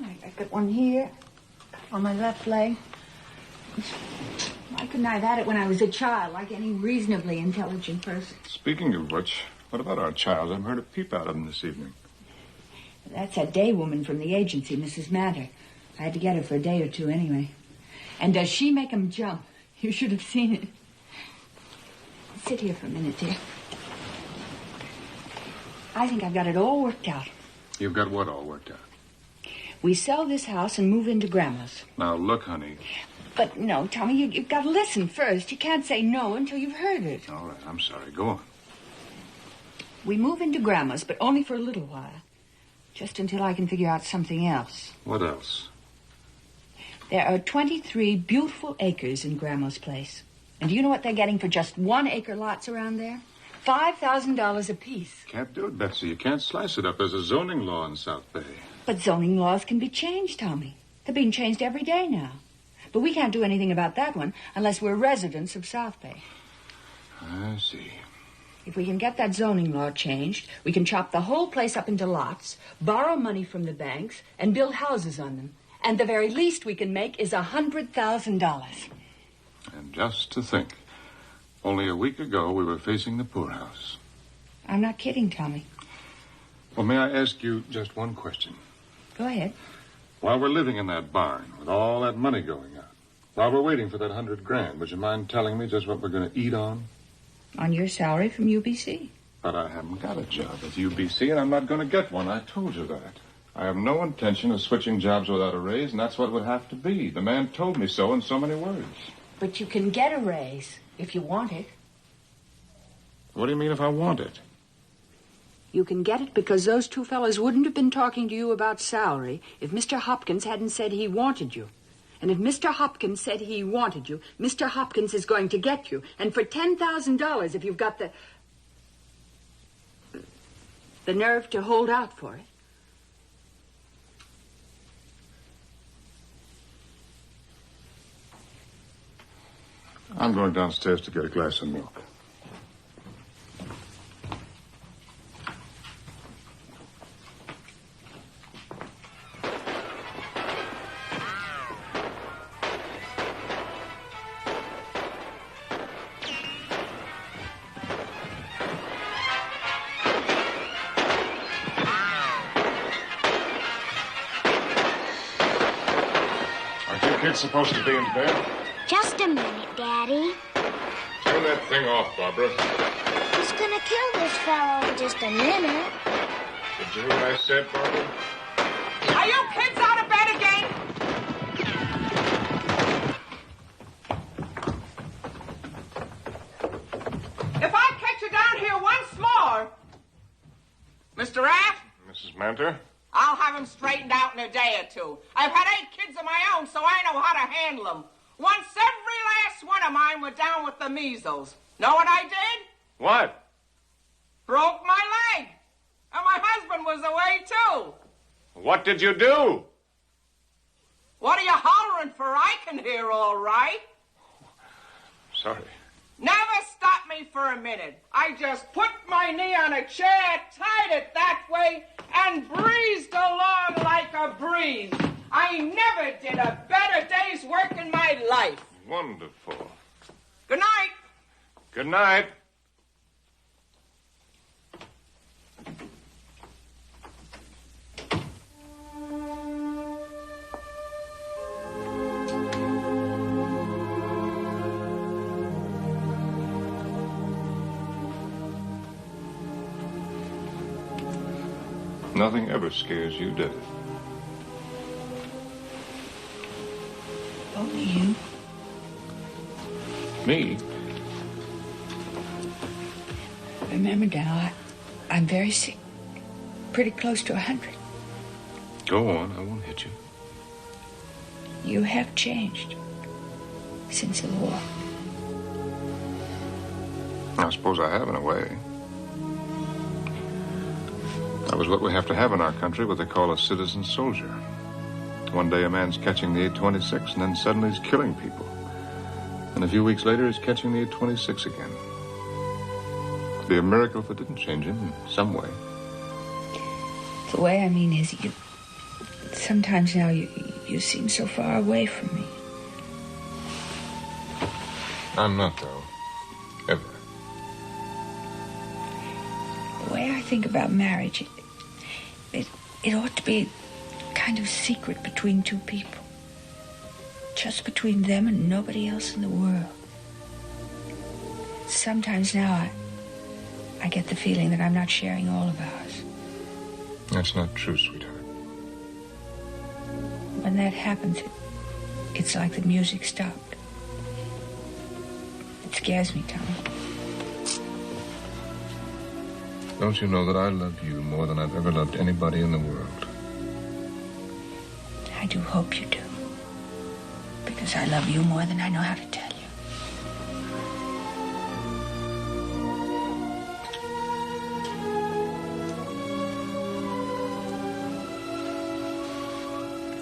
I got one here on my left leg. Why couldn't I have had it when I was a child, like any reasonably intelligent person? Speaking of which, what about our child? I've heard a peep out of him this evening. That's that day woman from the agency, Mrs. Matter. I had to get her for a day or two anyway. And does she make 'em jump? You should have seen it. Sit here for a minute, dear. I think I've got it all worked out. You've got what all worked out? We sell this house and move into Grandma's. Now, look, honey. But no, Tommy, you've got to listen first. You can't say no until you've heard it. All right, I'm sorry. Go on. We move into Grandma's, but only for a little while. Just until I can figure out something else. What else? There are 23 beautiful acres in Grandma's place. And do you know what they're getting for just 1 acre lots around there? $5,000 apiece. Can't do it, Betsy. You can't slice it up. There's a zoning law in South Bay. But zoning laws can be changed, Tommy. They're being changed every day now. But we can't do anything about that one unless we're residents of South Bay. I see. If we can get that zoning law changed, we can chop the whole place up into lots, borrow money from the banks, and build houses on them. And the very least we can make is $100,000. And just to think, only a week ago we were facing the poorhouse. I'm not kidding, Tommy. Well, may I ask you just one question? Go ahead. While we're living in that barn with all that money going out, while we're waiting for that $100,000, would you mind telling me just what we're going to eat on? On your salary from UBC. But I haven't got a job at UBC, and I'm not going to get one. I told you that. I have no intention of switching jobs without a raise, and that's what it would have to be. The man told me so in so many words. But you can get a raise if you want it. What do you mean if I want it? You can get it because those two fellas wouldn't have been talking to you about salary if Mr. Hopkins hadn't said he wanted you. And if Mr. Hopkins said he wanted you, Mr. Hopkins is going to get you. And for $10,000, if you've got the nerve to hold out for it. I'm going downstairs to get a glass of milk. Aren't you kids supposed to be in bed? Just a minute, Daddy. Turn that thing off, Barbara. He's gonna kill this fellow in just a minute. Did you hear what I said, Barbara? Are you kids out of bed again? If I catch you down here once more, Mr. Raff, Mrs. Manter? I'll have him straightened out in a day or two. I've had 8 kids of my own, so I know how to handle them. Once every last one of mine were down with the measles. Know what I did? What? Broke my leg. And my husband was away, too. What did you do? What are you hollering for? I can hear all right. Sorry. Never stopped me for a minute. I just put my knee on a chair, tied it that way, and breezed along like a breeze. I never did a better day's work in my life. Wonderful. Good night. Good night. Nothing ever scares you, does it? Only you. Me? Remember now, I'm very sick. Pretty close to 100. Go on, I won't hit you. You have changed since the war. I suppose I have in a way. That was what we have to have in our country, what they call a citizen soldier. One day a man's catching the 826, and then suddenly he's killing people. And a few weeks later he's catching the 826 again. It'd be a miracle if it didn't change him in some way. The way I mean is you... Sometimes now you seem so far away from me. I'm not, though. Ever. The way I think about marriage, it ought to be kind of secret between two people. Just between them and nobody else in the world. Sometimes now I get the feeling that I'm not sharing all of ours. That's not true, sweetheart. When that happens, it's like the music stopped. It scares me, Tommy. Don't you know that I love you more than I've ever loved anybody in the world? I do hope you do. Because I love you more than I know how to tell you.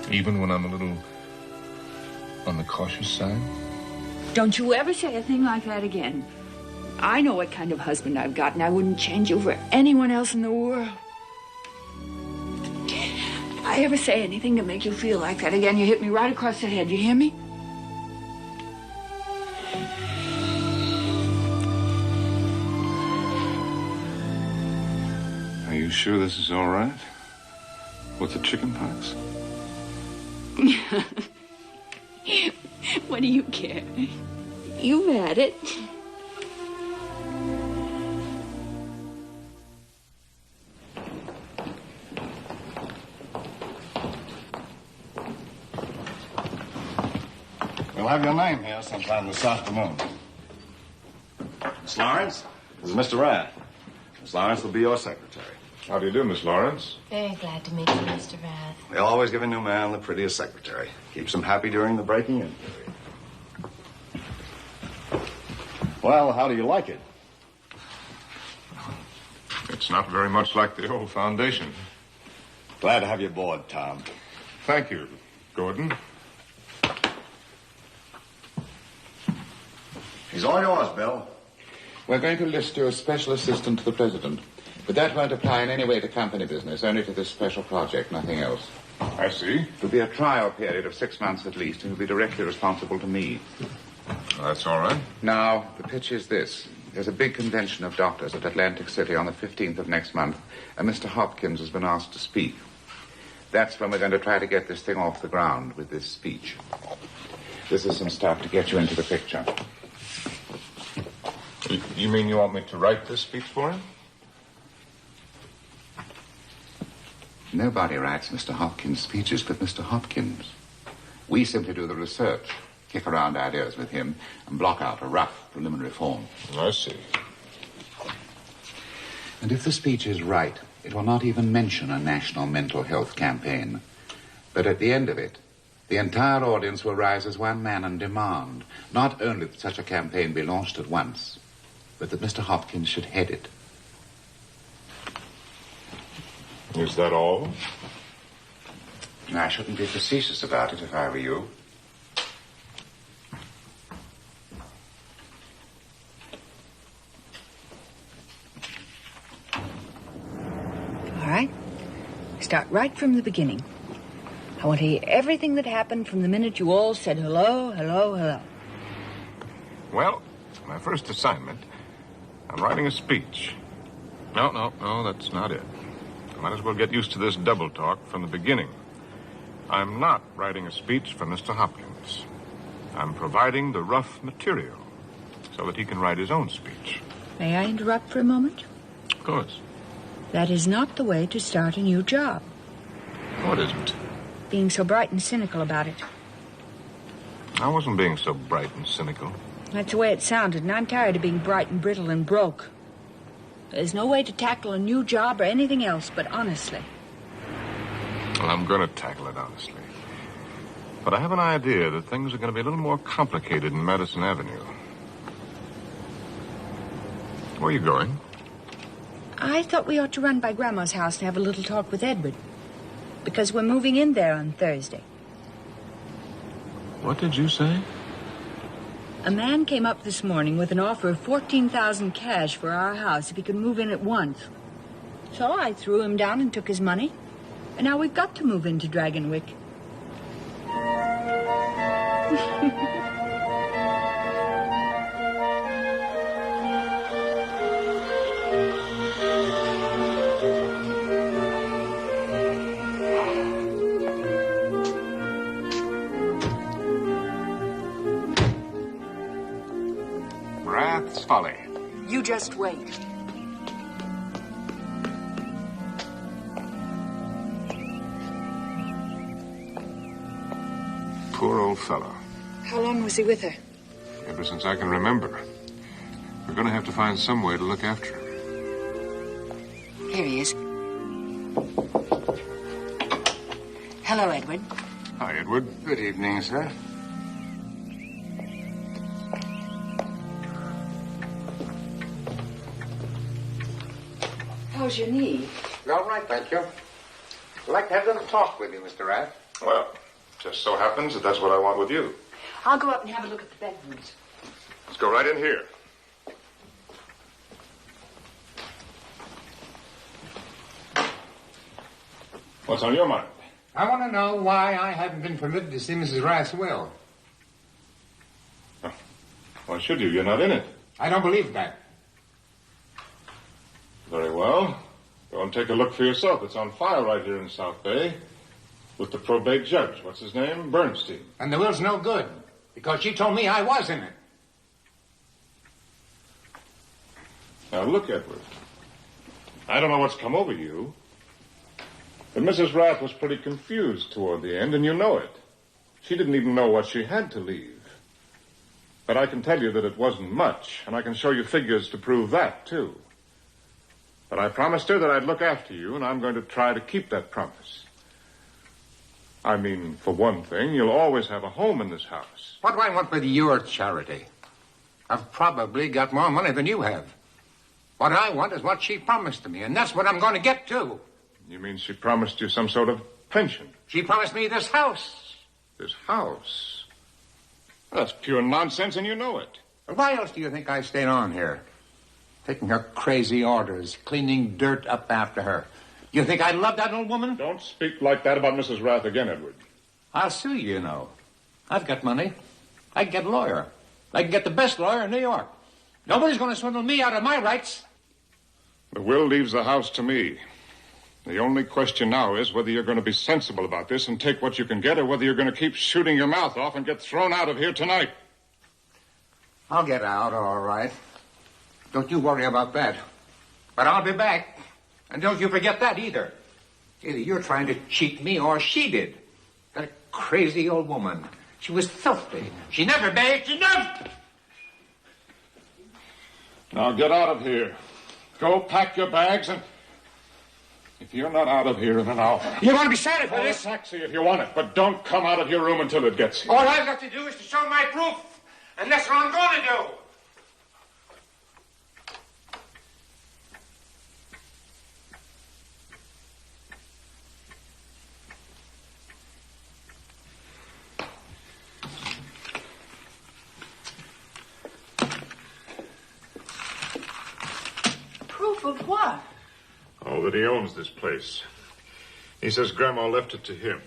Even when I'm a little on the cautious side? Don't you ever say a thing like that again. I know what kind of husband I've got, and I wouldn't change you for anyone else in the world. If I ever say anything to make you feel like that again, you hit me right across the head. You hear me? Are you sure this is all right? With the chicken pox? What do you care? You've had it. We'll have your name here sometime this afternoon. Miss Lawrence, this is Mr. Rath. Miss Lawrence will be your secretary. How do you do, Miss Lawrence? Very glad to meet you, Mr. Rath. We always give a new man the prettiest secretary. Keeps him happy during the breaking in period. Well, how do you like it? It's not very much like the old foundation. Glad to have you aboard, Tom. Thank you, Gordon. He's all yours, Bill. We're going to list you as special assistant to the president. But that won't apply in any way to company business, only to this special project, nothing else. I see. There'll be a trial period of 6 months at least, and you'll be directly responsible to me. That's all right. Now, the pitch is this. There's a big convention of doctors at Atlantic City on the 15th of next month, and Mr. Hopkins has been asked to speak. That's when we're going to try to get this thing off the ground with this speech. This is some stuff to get you into the picture. You mean you want me to write this speech for him? Nobody writes Mr. Hopkins' speeches but Mr. Hopkins. We simply do the research, kick around ideas with him, and block out a rough preliminary form. I see. And if the speech is right, it will not even mention a national mental health campaign. But at the end of it, the entire audience will rise as one man and demand not only that such a campaign be launched at once, but that Mr. Hopkins should head it. Is that all? I shouldn't be facetious about it if I were you. All right. Start right from the beginning. I want to hear everything that happened from the minute you all said hello, hello, hello. Well, my first assignment, I'm writing a speech. No, that's not it. I might as well get used to this double talk from the beginning. I'm not writing a speech for Mr. Hopkins. I'm providing the rough material so that he can write his own speech. May I interrupt for a moment? Of course. That is not the way to start a new job. What isn't? Being so bright and cynical about it. I wasn't being so bright and cynical. That's the way it sounded, and I'm tired of being bright and brittle and broke. There's no way to tackle a new job or anything else but honestly. Well, I'm going to tackle it honestly. But I have an idea that things are going to be a little more complicated in Madison Avenue. Where are you going? I thought we ought to run by Grandma's house and have a little talk with Edward. Because we're moving in there on Thursday. What did you say? A man came up this morning with an offer of $14,000 cash for our house if he could move in at once. So I threw him down and took his money. And now we've got to move into Dragonwick. Rath's Folly. You just wait. Poor old fellow. How long was he with her? Ever since I can remember. We're going to have to find some way to look after him. Here he is. Hello, Edward. Hi, Edward. Good evening, sir. How's your knee? All right, thank you. I'd like to have a little talk with you, Mr. Rath. Well, just so happens that that's what I want with you. I'll go up and have a look at the bedrooms. Let's go right in here. What's on your mind? I want to know why I haven't been permitted to see Mrs. Rath's will. Oh, why should you? You're not in it. I don't believe that. Very well. Go and take a look for yourself. It's on file right here in South Bay with the probate judge. What's his name? Bernstein. And the will's no good, because she told me I was in it. Now, look, Edward. I don't know what's come over you, but Mrs. Rath was pretty confused toward the end, and you know it. She didn't even know what she had to leave. But I can tell you that it wasn't much, and I can show you figures to prove that, too. But I promised her that I'd look after you, and I'm going to try to keep that promise. I mean, for one thing, you'll always have a home in this house. What do I want with your charity? I've probably got more money than you have. What I want is what she promised to me, and that's what I'm going to get to. You mean she promised you some sort of pension? She promised me this house. This house? That's pure nonsense, and you know it. Well, why else do you think I stayed on here? Taking her crazy orders, cleaning dirt up after her. You think I love that old woman? Don't speak like that about Mrs. Rath again, Edward. I'll sue you, you know. I've got money. I can get a lawyer. I can get the best lawyer in New York. Nobody's going to swindle me out of my rights. The will leaves the house to me. The only question now is whether you're going to be sensible about this and take what you can get, or whether you're going to keep shooting your mouth off and get thrown out of here tonight. I'll get out, all right. Don't you worry about that. But I'll be back. And don't you forget that either. Either you're trying to cheat me or she did. That crazy old woman. She was filthy. She never bathed. She never... Now get out of here. Go pack your bags and... If you're not out of here in an hour... You want to be sorry for this? Call a taxi if you want it, but don't come out of your room until it gets here. All I've got to do is to show my proof. And that's what I'm going to do. Of what? Oh, that he owns this place. He says Grandma left it to him.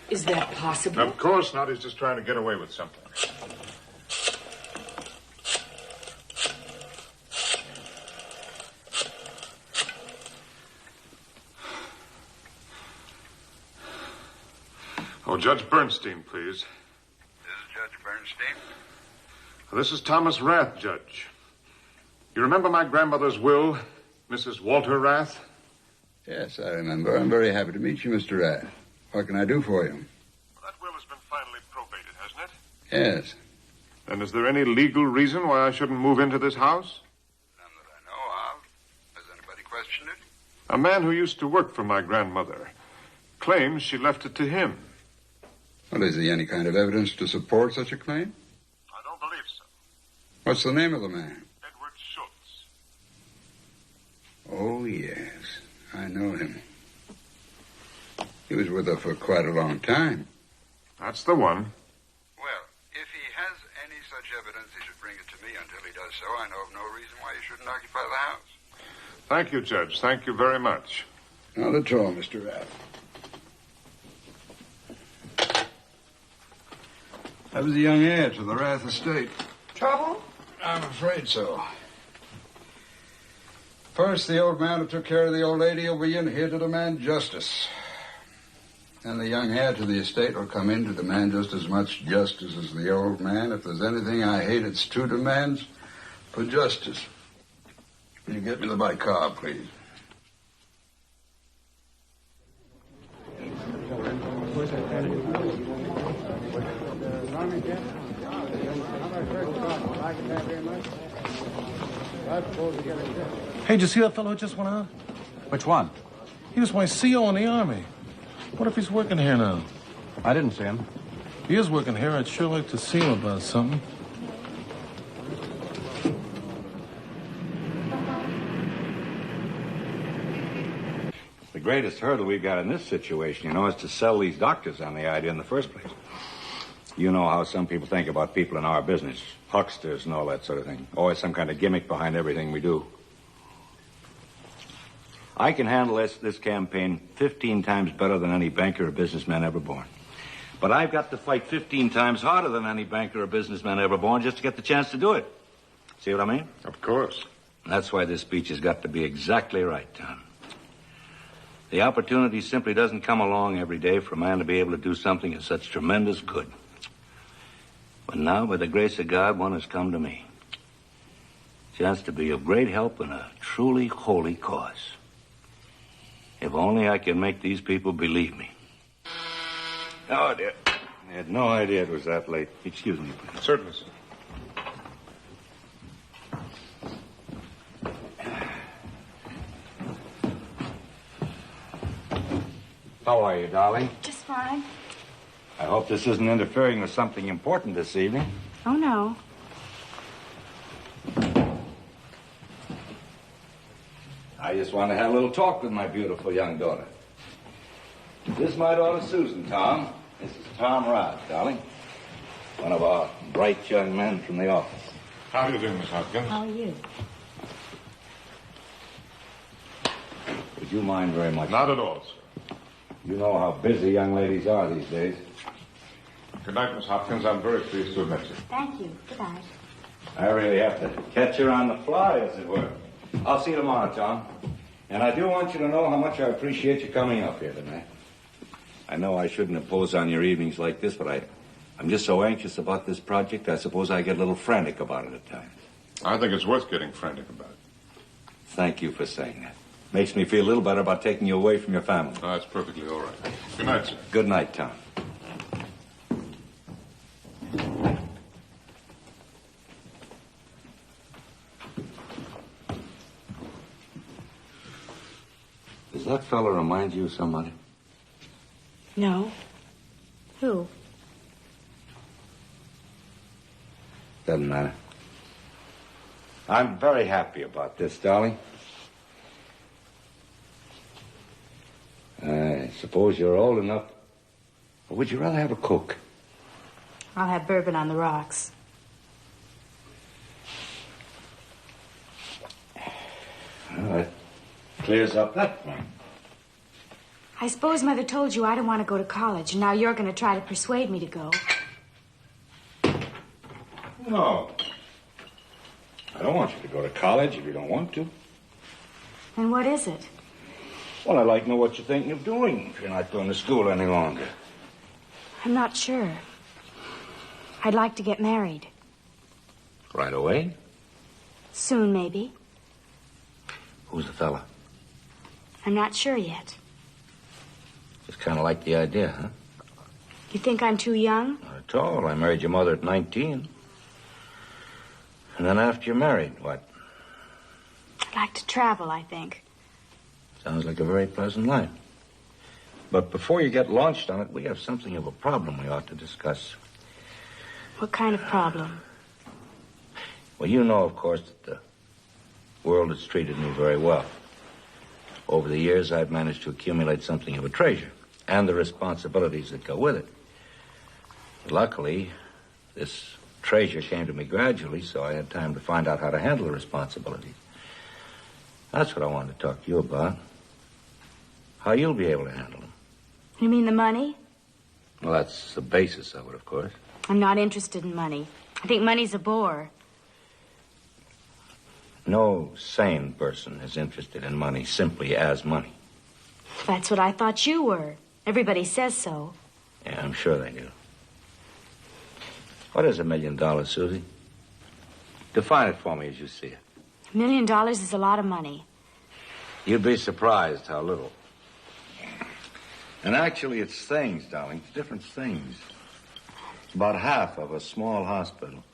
Is that possible? Of course not. He's just trying to get away with something. Oh, Judge Bernstein, please. This is Judge Bernstein. This is Thomas Rath, Judge. You remember my grandmother's will, Mrs. Walter Rath? Yes, I remember. I'm very happy to meet you, Mr. Rath. What can I do for you? Well, that will has been finally probated, hasn't it? Yes. And is there any legal reason why I shouldn't move into this house? None that I know of. Has anybody questioned it? A man who used to work for my grandmother claims she left it to him. Well, is there any kind of evidence to support such a claim? I don't believe so. What's the name of the man? Edward Schultz. Oh, yes. I know him. He was with her for quite a long time. That's the one. Well, if he has any such evidence, he should bring it to me. Until he does so, I know of no reason why he shouldn't occupy the house. Thank you, Judge. Thank you very much. Not at all, Mr. Rath. I was the young heir to the Rath estate. Trouble? I'm afraid so. First, the old man who took care of the old lady will be in here to demand justice. And the young heir to the estate will come in to demand just as much justice as the old man. If there's anything I hate, it's two demands for justice. Will you get me the bicarb, please? Hey, did you see that fellow who just went out? Which one? He was my CO in the Army. What if he's working here now? I didn't see him. If he is working here, I'd sure like to see him about something. The greatest hurdle we've got in this situation, you know, is to sell these doctors on the idea in the first place. You know how some people think about people in our business. Hucksters and all that sort of thing. Always some kind of gimmick behind everything we do. I can handle this campaign 15 times better than any banker or businessman ever born. But I've got to fight 15 times harder than any banker or businessman ever born just to get the chance to do it. See what I mean? Of course. That's why this speech has got to be exactly right, Tom. The opportunity simply doesn't come along every day for a man to be able to do something of such tremendous good. But now, by the grace of God, one has come to me. Chance to be of great help in a truly holy cause. If only I can make these people believe me. Oh, dear. I had no idea it was that late. Excuse me, please. Certainly, sir. How are you, darling? Just fine. I hope this isn't interfering with something important this evening. Oh, no. I just want to have a little talk with my beautiful young daughter. This is my daughter, Susan, Tom. This is Tom Rod, darling. One of our bright young men from the office. How are you doing, Miss Hopkins? How are you? Would you mind very much? Not at all, sir. You know how busy young ladies are these days. Good night, Miss Hopkins. I'm very pleased to have met you. Thank you. Good night. I really have to catch her on the fly, as it were. I'll see you tomorrow, Tom. And I do want you to know how much I appreciate you coming up here tonight. I know I shouldn't impose on your evenings like this, but I'm just so anxious about this project, I suppose I get a little frantic about it at times. I think it's worth getting frantic about it. Thank you for saying that. Makes me feel a little better about taking you away from your family. Oh, that's perfectly all right. Good night, sir. Good night, Tom. Does that fella remind you of somebody? No. Who? Doesn't matter. I'm very happy about this, darling. I suppose you're old enough. Or would you rather have a Coke? I'll have bourbon on the rocks. Well, that clears up that one. I suppose Mother told you I don't want to go to college, and now you're going to try to persuade me to go. No. I don't want you to go to college if you don't want to. Then what is it? Well, I'd like to know what you're thinking of doing if you're not going to school any longer. I'm not sure. I'd like to get married. Right away? Soon, maybe. Who's the fella? I'm not sure yet. Just kind of like the idea, huh? You think I'm too young? Not at all. I married your mother at 19. And then after you're married, what? I'd like to travel, I think. Sounds like a very pleasant life. But before you get launched on it, we have something of a problem we ought to discuss. What kind of problem? Well, you know, of course, that the world has treated me very well. Over the years, I've managed to accumulate something of a treasure and the responsibilities that go with it. Luckily, this treasure came to me gradually, so I had time to find out how to handle the responsibilities. That's what I wanted to talk to you about. How you'll be able to handle them. You mean the money? Well, that's the basis of it, of course. I'm not interested in money. I think money's a bore. No sane person is interested in money simply as money. That's what I thought you were. Everybody says so. Yeah, I'm sure they do. What is $1 million, Susie? Define it for me as you see it. $1 million is a lot of money. You'd be surprised how little. And actually, it's things, darling. It's different things. It's about half of a small hospital.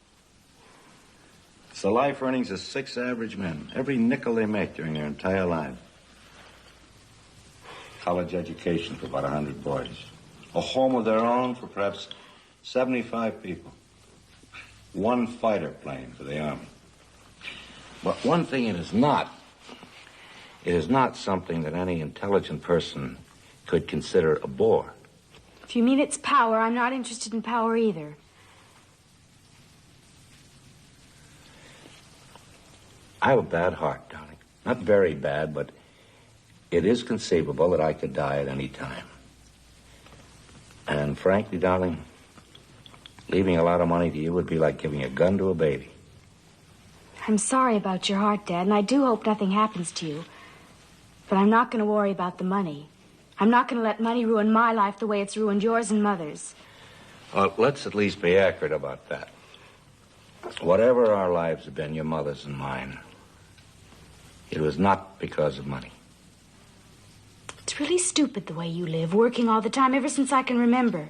It's the life earnings of 6 average men. Every nickel they make during their entire lives. College education for about 100 boys. A home of their own for perhaps 75 people. 1 fighter plane for the Army. But one thing it is not something that any intelligent person could consider a bore. If you mean it's power, I'm not interested in power either. I have a bad heart, darling. Not very bad, but it is conceivable that I could die at any time. And frankly, darling, leaving a lot of money to you would be like giving a gun to a baby. I'm sorry about your heart, Dad, and I do hope nothing happens to you. But I'm not going to worry about the money. I'm not going to let money ruin my life the way it's ruined yours and Mother's. Well, let's at least be accurate about that. Whatever our lives have been, your mother's and mine, it was not because of money. It's really stupid the way you live, working all the time ever since I can remember.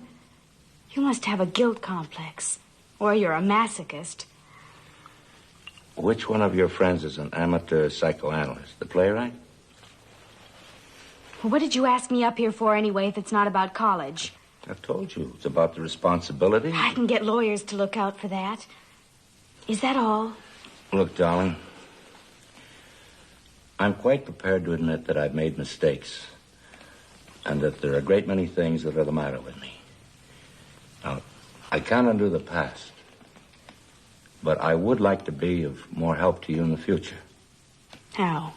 You must have a guilt complex, or you're a masochist. Which one of your friends is an amateur psychoanalyst? The playwright? Well, what did you ask me up here for anyway if it's not about college? I've told you. It's about the responsibility. I can get lawyers to look out for that. Is that all? Look, darling, I'm quite prepared to admit that I've made mistakes and that there are a great many things that are the matter with me. Now, I can't undo the past, but I would like to be of more help to you in the future. How?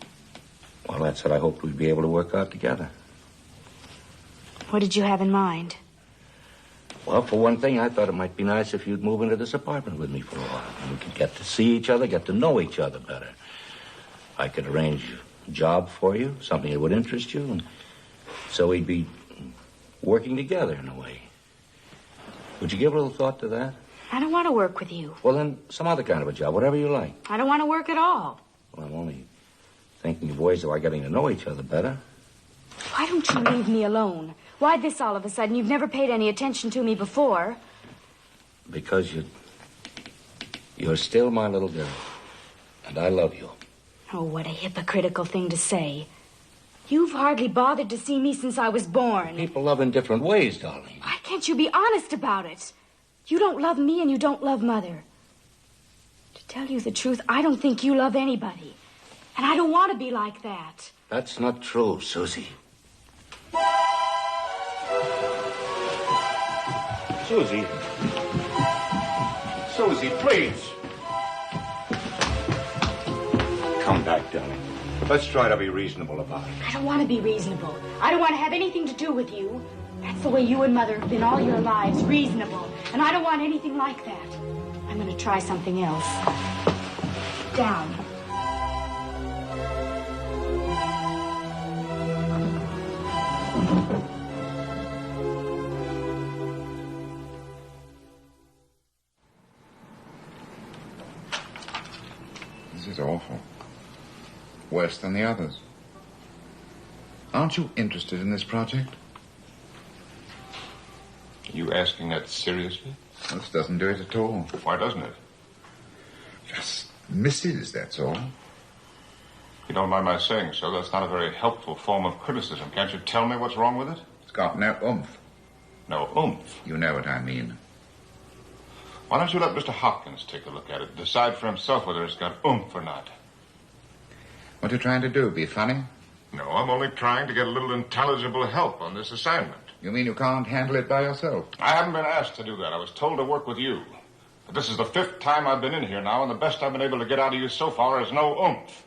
Well, that's what I hoped we'd be able to work out together. What did you have in mind? Well, for one thing, I thought it might be nice if you'd move into this apartment with me for a while. And we could get to see each other, get to know each other better. I could arrange a job for you, something that would interest you, and so we'd be working together in a way. Would you give a little thought to that? I don't want to work with you. Well, then, some other kind of a job, whatever you like. I don't want to work at all. Well, I'm only thinking of ways of our getting to know each other better. Why don't you leave me alone? Why this all of a sudden? You've never paid any attention to me before. Because you're still my little girl. And I love you. Oh, what a hypocritical thing to say. You've hardly bothered to see me since I was born. People love in different ways, darling. Why can't you be honest about it? You don't love me and you don't love Mother. To tell you the truth, I don't think you love anybody. And I don't want to be like that. That's not true, Susie. Susie. Susie, please. Come back, darling. Let's try to be reasonable about it. I don't want to be reasonable. I don't want to have anything to do with you. That's the way you and Mother have been all your lives, reasonable. And I don't want anything like that. I'm going to try something else. Down. This is awful. Worse than the others. Aren't you interested in this project? Are you asking that seriously? This doesn't do it at all. Why doesn't it? Just misses, that's all. If you don't mind my saying so, that's not a very helpful form of criticism. Can't you tell me what's wrong with it? It's got no oomph. No oomph? You know what I mean. Why don't you let Mr. Hopkins take a look at it, decide for himself whether it's got oomph or not? What are you trying to do, be funny? No, I'm only trying to get a little intelligible help on this assignment. You mean you can't handle it by yourself? I haven't been asked to do that. I was told to work with you. But this is the 5th time I've been in here now, and the best I've been able to get out of you so far is no oomph.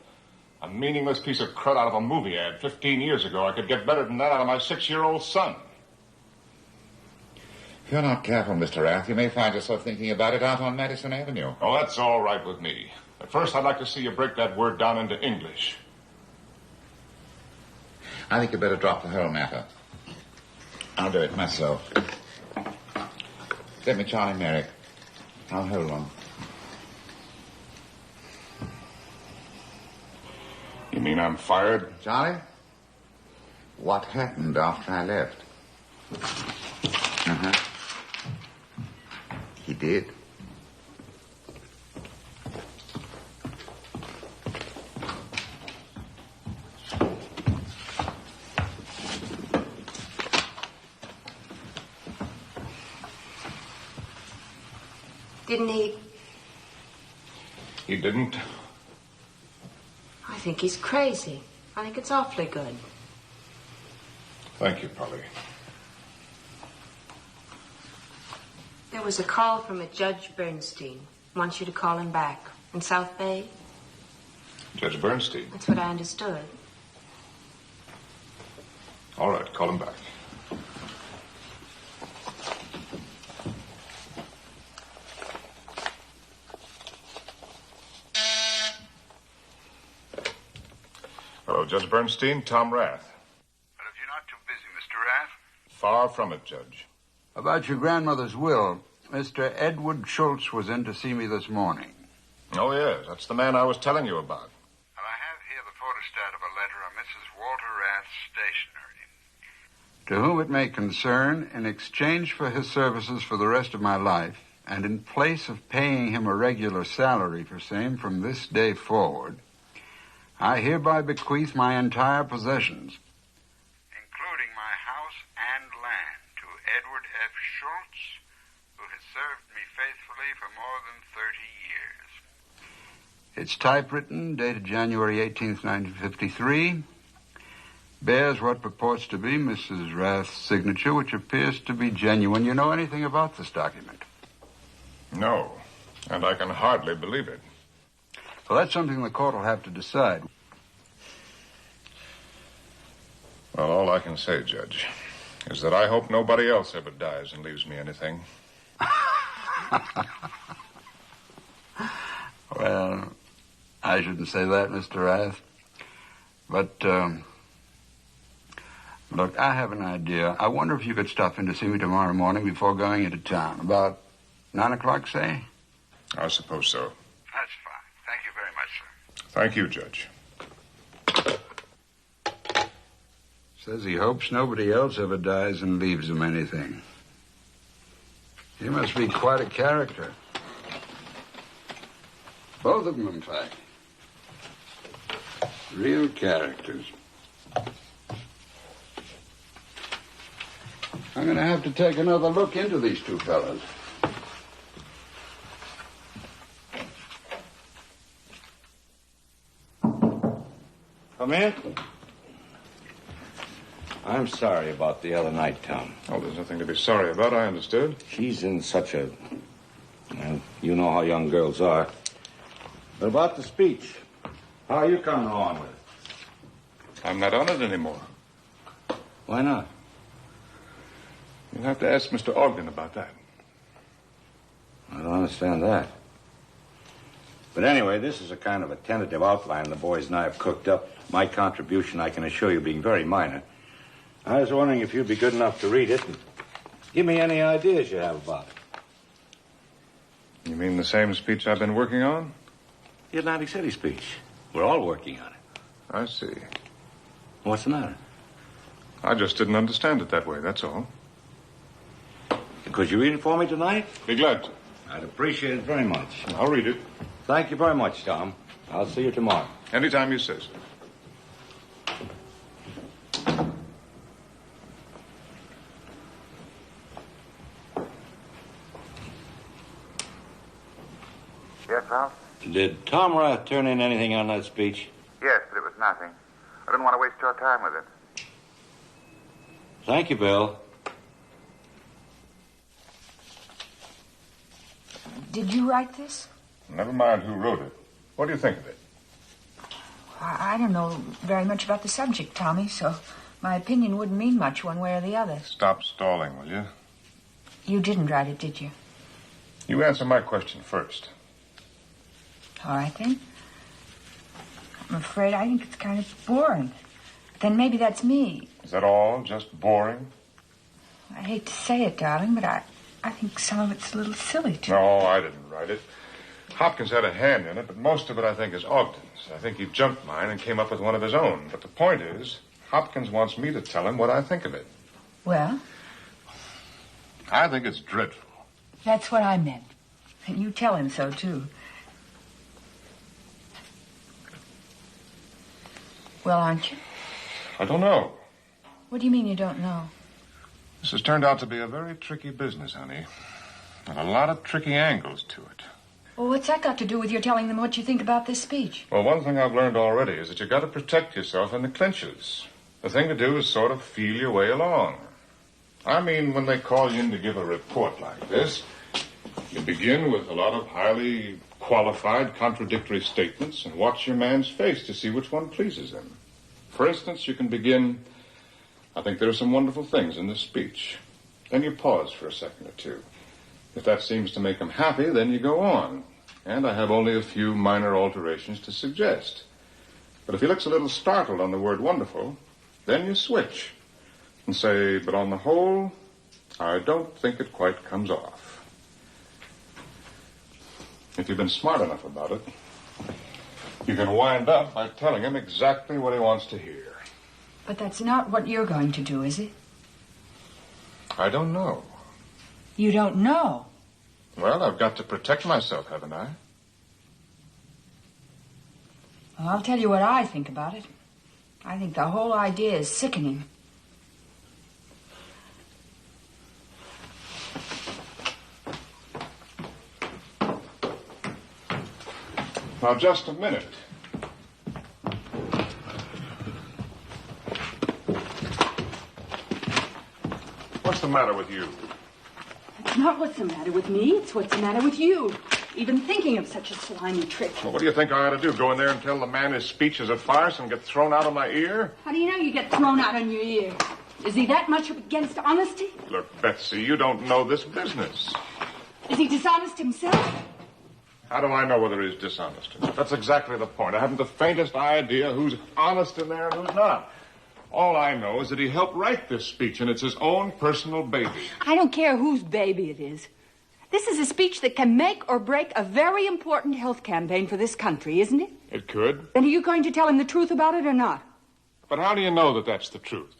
A meaningless piece of crud out of a movie ad 15 years ago. I could get better than that out of my 6-year-old son. If you're not careful, Mr. Rath, you may find yourself thinking about it out on Madison Avenue. Oh, that's all right with me. But first, I'd like to see you break that word down into English. I think you'd better drop the whole matter. I'll do it myself. Get me Charlie Merrick. I'll hold on. You mean I'm fired? Charlie? What happened after I left? Uh-huh. He did. Didn't he? He didn't? I think he's crazy. I think it's awfully good. Thank you, Polly. There was a call from a Judge Bernstein. Wants you to call him back. In South Bay? Judge Bernstein? That's what I understood. All right, call him back. Hello, Judge Bernstein, Tom Rath. But if you're not too busy, Mr. Rath? Far from it, Judge. About your grandmother's will, Mr. Edward Schultz was in to see me this morning. Oh, yes, that's the man I was telling you about. And I have here the photostat of a letter of Mrs. Walter Rath's stationery. To whom it may concern, in exchange for his services for the rest of my life, and in place of paying him a regular salary for same from this day forward, I hereby bequeath my entire possessions, Schultz, who has served me faithfully for more than 30 years. It's typewritten, dated January 18th, 1953. Bears what purports to be Mrs. Rath's signature, which appears to be genuine. You know anything about this document? No, and I can hardly believe it. Well, that's something the court will have to decide. Well, all I can say, Judge, is that I hope nobody else ever dies and leaves me anything. Well, I shouldn't say that, Mr. Rath. But, look, I have an idea. I wonder if you could stop in to see me tomorrow morning before going into town. About 9 o'clock, say? I suppose so. That's fine. Thank you very much, sir. Thank you, Judge. Says he hopes nobody else ever dies and leaves him anything. He must be quite a character. Both of them, in fact. Real characters. I'm going to have to take another look into these two fellas. Come in. I'm sorry about the other night, Tom. Oh, there's nothing to be sorry about, I understood. She's in such a... Well, you know how young girls are. But about the speech, how are you coming along with it? I'm not on it anymore. Why not? You'll have to ask Mr. Ogden about that. I don't understand that. But anyway, this is a kind of a tentative outline the boys and I have cooked up. My contribution, I can assure you, being very minor. I was wondering if you'd be good enough to read it and give me any ideas you have about it. You mean the same speech I've been working on? The Atlantic City speech. We're all working on it. I see. What's the matter? I just didn't understand it that way, that's all. Could you read it for me tonight? Be glad to. I'd appreciate it very much. I'll read it. Thank you very much, Tom. I'll see you tomorrow. Anytime you say so. Yes, Ralph? Did Tom Rath turn in anything on that speech? Yes, but it was nothing. I didn't want to waste your time with it. Thank you, Bill. Did you write this? Never mind who wrote it. What do you think of it? I don't know very much about the subject, Tommy, so my opinion wouldn't mean much one way or the other. Stop stalling, will you? You didn't write it, did you? You answer my question first. All right, then. I'm afraid I think it's kind of boring. But then maybe that's me. Is that all? Just boring? I hate to say it, darling, but I think some of it's a little silly, too. No, I didn't write it. Hopkins had a hand in it, but most of it, I think, is Ogden's. I think he jumped mine and came up with one of his own. But the point is, Hopkins wants me to tell him what I think of it. Well? I think it's dreadful. That's what I meant. And you tell him so, too. Well, aren't you? I don't know. What do you mean you don't know? This has turned out to be a very tricky business, honey. And a lot of tricky angles to it. Well, what's that got to do with your telling them what you think about this speech? Well, one thing I've learned already is that you've got to protect yourself in the clinches. The thing to do is sort of feel your way along. I mean, when they call you in to give a report like this, you begin with a lot of highly qualified contradictory statements and watch your man's face to see which one pleases him. For instance, you can begin, I think there are some wonderful things in this speech. Then you pause for a second or two. If that seems to make him happy, then you go on. And I have only a few minor alterations to suggest. But if he looks a little startled on the word wonderful, then you switch and say, but on the whole, I don't think it quite comes off. If you've been smart enough about it, you can wind up by telling him exactly what he wants to hear. But that's not what you're going to do, is it? I don't know. You don't know? Well, I've got to protect myself, haven't I? Well, I'll tell you what I think about it. I think the whole idea is sickening. Now, just a minute. What's the matter with you? It's not what's the matter with me. It's what's the matter with you. Even thinking of such a slimy trick. Well, what do you think I ought to do? Go in there and tell the man his speech is a farce and get thrown out of my ear? How do you know you get thrown out on your ear? Is he that much up against honesty? Look, Betsy, you don't know this business. Is he dishonest himself? How do I know whether he's dishonest? That's exactly the point. I haven't the faintest idea who's honest in there and who's not. All I know is that he helped write this speech, and it's his own personal baby. I don't care whose baby it is. This is a speech that can make or break a very important health campaign for this country, isn't it? It could. Then are you going to tell him the truth about it or not? But how do you know that that's the truth?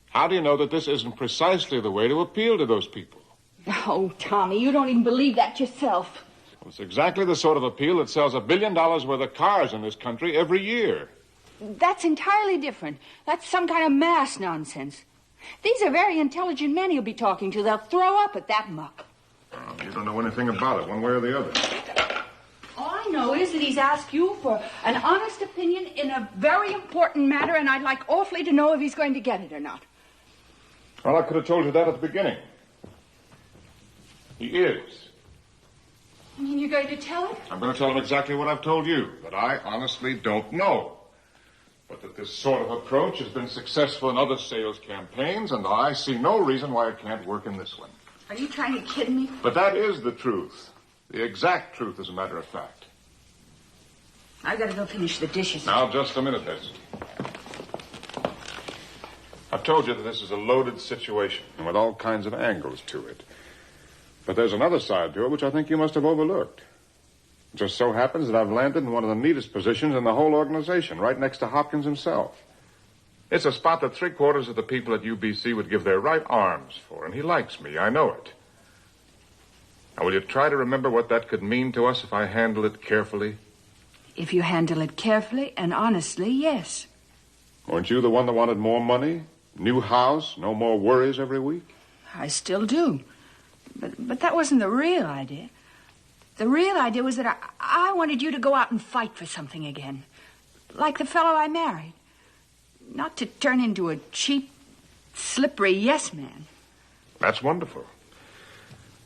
How do you know that this isn't precisely the way to appeal to those people? Oh, Tommy, you don't even believe that yourself. Well, it's exactly the sort of appeal that sells $1 billion worth of cars in this country every year. That's entirely different. That's some kind of mass nonsense. These are very intelligent men he'll be talking to. They'll throw up at that muck. Oh, you don't know anything about it, one way or the other. All I know is that he's asked you for an honest opinion in a very important matter, and I'd like awfully to know if he's going to get it or not. Well, I could have told you that at the beginning. He is. You mean you're going to tell him? I'm going to tell him exactly what I've told you, that I honestly don't know. But that this sort of approach has been successful in other sales campaigns, and I see no reason why it can't work in this one. Are you trying to kid me? But that is the truth. The exact truth, as a matter of fact. I've got to go finish the dishes. Now, just a minute, Betsy. I've told you that this is a loaded situation, and with all kinds of angles to it. But there's another side to it which I think you must have overlooked. It just so happens that I've landed in one of the neatest positions in the whole organization, right next to Hopkins himself. It's a spot that 3/4 of the people at UBC would give their right arms for, and he likes me, I know it. Now, will you try to remember what that could mean to us if I handle it carefully? If you handle it carefully and honestly, yes. Weren't you the one that wanted more money? New house, no more worries every week? I still do. But that wasn't the real idea. The real idea was that I wanted you to go out and fight for something again. Like the fellow I married. Not to turn into a cheap, slippery yes man. That's wonderful.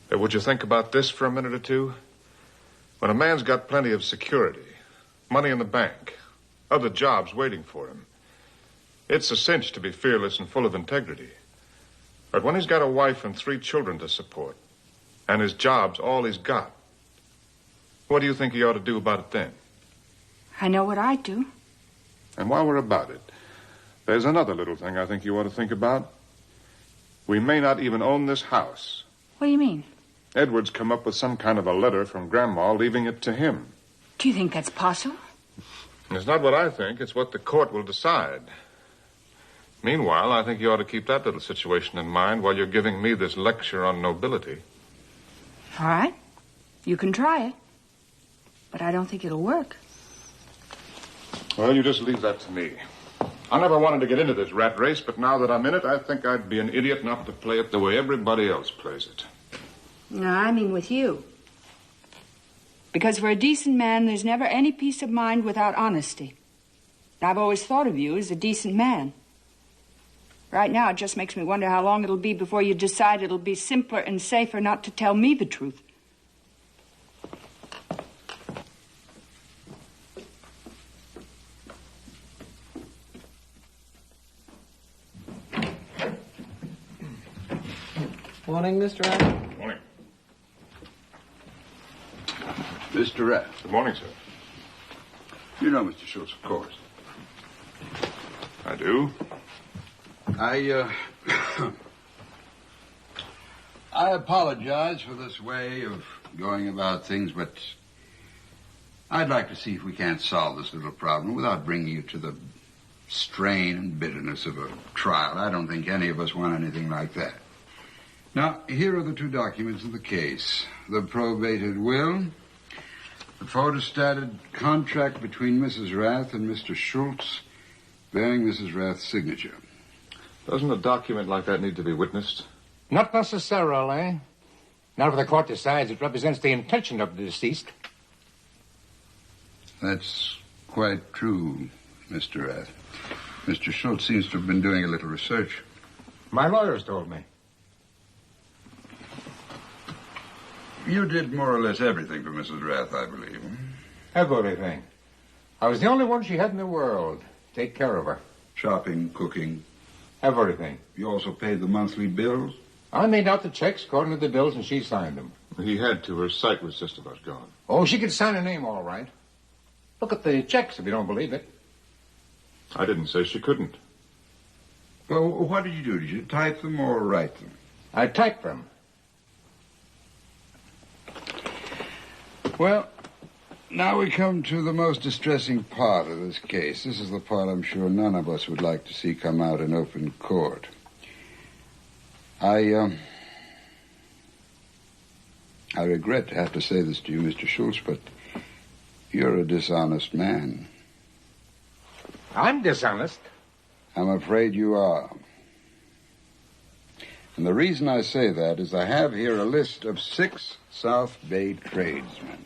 But would you think about this for a minute or two? When a man's got plenty of security, money in the bank, other jobs waiting for him, it's a cinch to be fearless and full of integrity. But when he's got a wife and 3 children to support, and his job's all he's got, what do you think he ought to do about it then? I know what I'd do. And while we're about it, there's another little thing I think you ought to think about. We may not even own this house. What do you mean? Edward's come up with some kind of a letter from Grandma leaving it to him. Do you think that's possible? It's not what I think. It's what the court will decide. Meanwhile, I think you ought to keep that little situation in mind while you're giving me this lecture on nobility. All right. You can try it. But I don't think it'll work. Well, you just leave that to me. I never wanted to get into this rat race, but now that I'm in it, I think I'd be an idiot not to play it the way everybody else plays it. No, I mean with you. Because for a decent man, there's never any peace of mind without honesty. I've always thought of you as a decent man. Right now, it just makes me wonder how long it'll be before you decide it'll be simpler and safer not to tell me the truth. Morning, Mr. Rath. Morning. Mr. Rath. Good morning, sir. You know Mr. Schultz, of course. I do. I apologize for this way of going about things, but I'd like to see if we can't solve this little problem without bringing you to the strain and bitterness of a trial. I don't think any of us want anything like that. Now, here are the 2 documents of the case. The probated will, the photostated contract between Mrs. Rath and Mr. Schultz bearing Mrs. Rath's signature. Doesn't a document like that need to be witnessed? Not necessarily. Not if the court decides it represents the intention of the deceased. That's quite true, Mr. Rath. Mr. Schultz seems to have been doing a little research. My lawyers told me. You did more or less everything for Mrs. Rath, I believe. Everything. I was the only one she had in the world. Take care of her. Shopping, cooking. Everything. You also paid the monthly bills? I made out the checks according to the bills, and she signed them. He had to. Her sight was just about gone. Oh, she could sign her name all right. Look at the checks if you don't believe it. I didn't say she couldn't. Well, what did you do? Did you type them or write them? I typed them. Well, now we come to the most distressing part of this case. This is the part I'm sure none of us would like to see come out in open court. I regret to have to say this to you, Mr. Schultz, but you're a dishonest man. I'm dishonest? I'm afraid you are. And the reason I say that is I have here a list of 6 South Bay tradesmen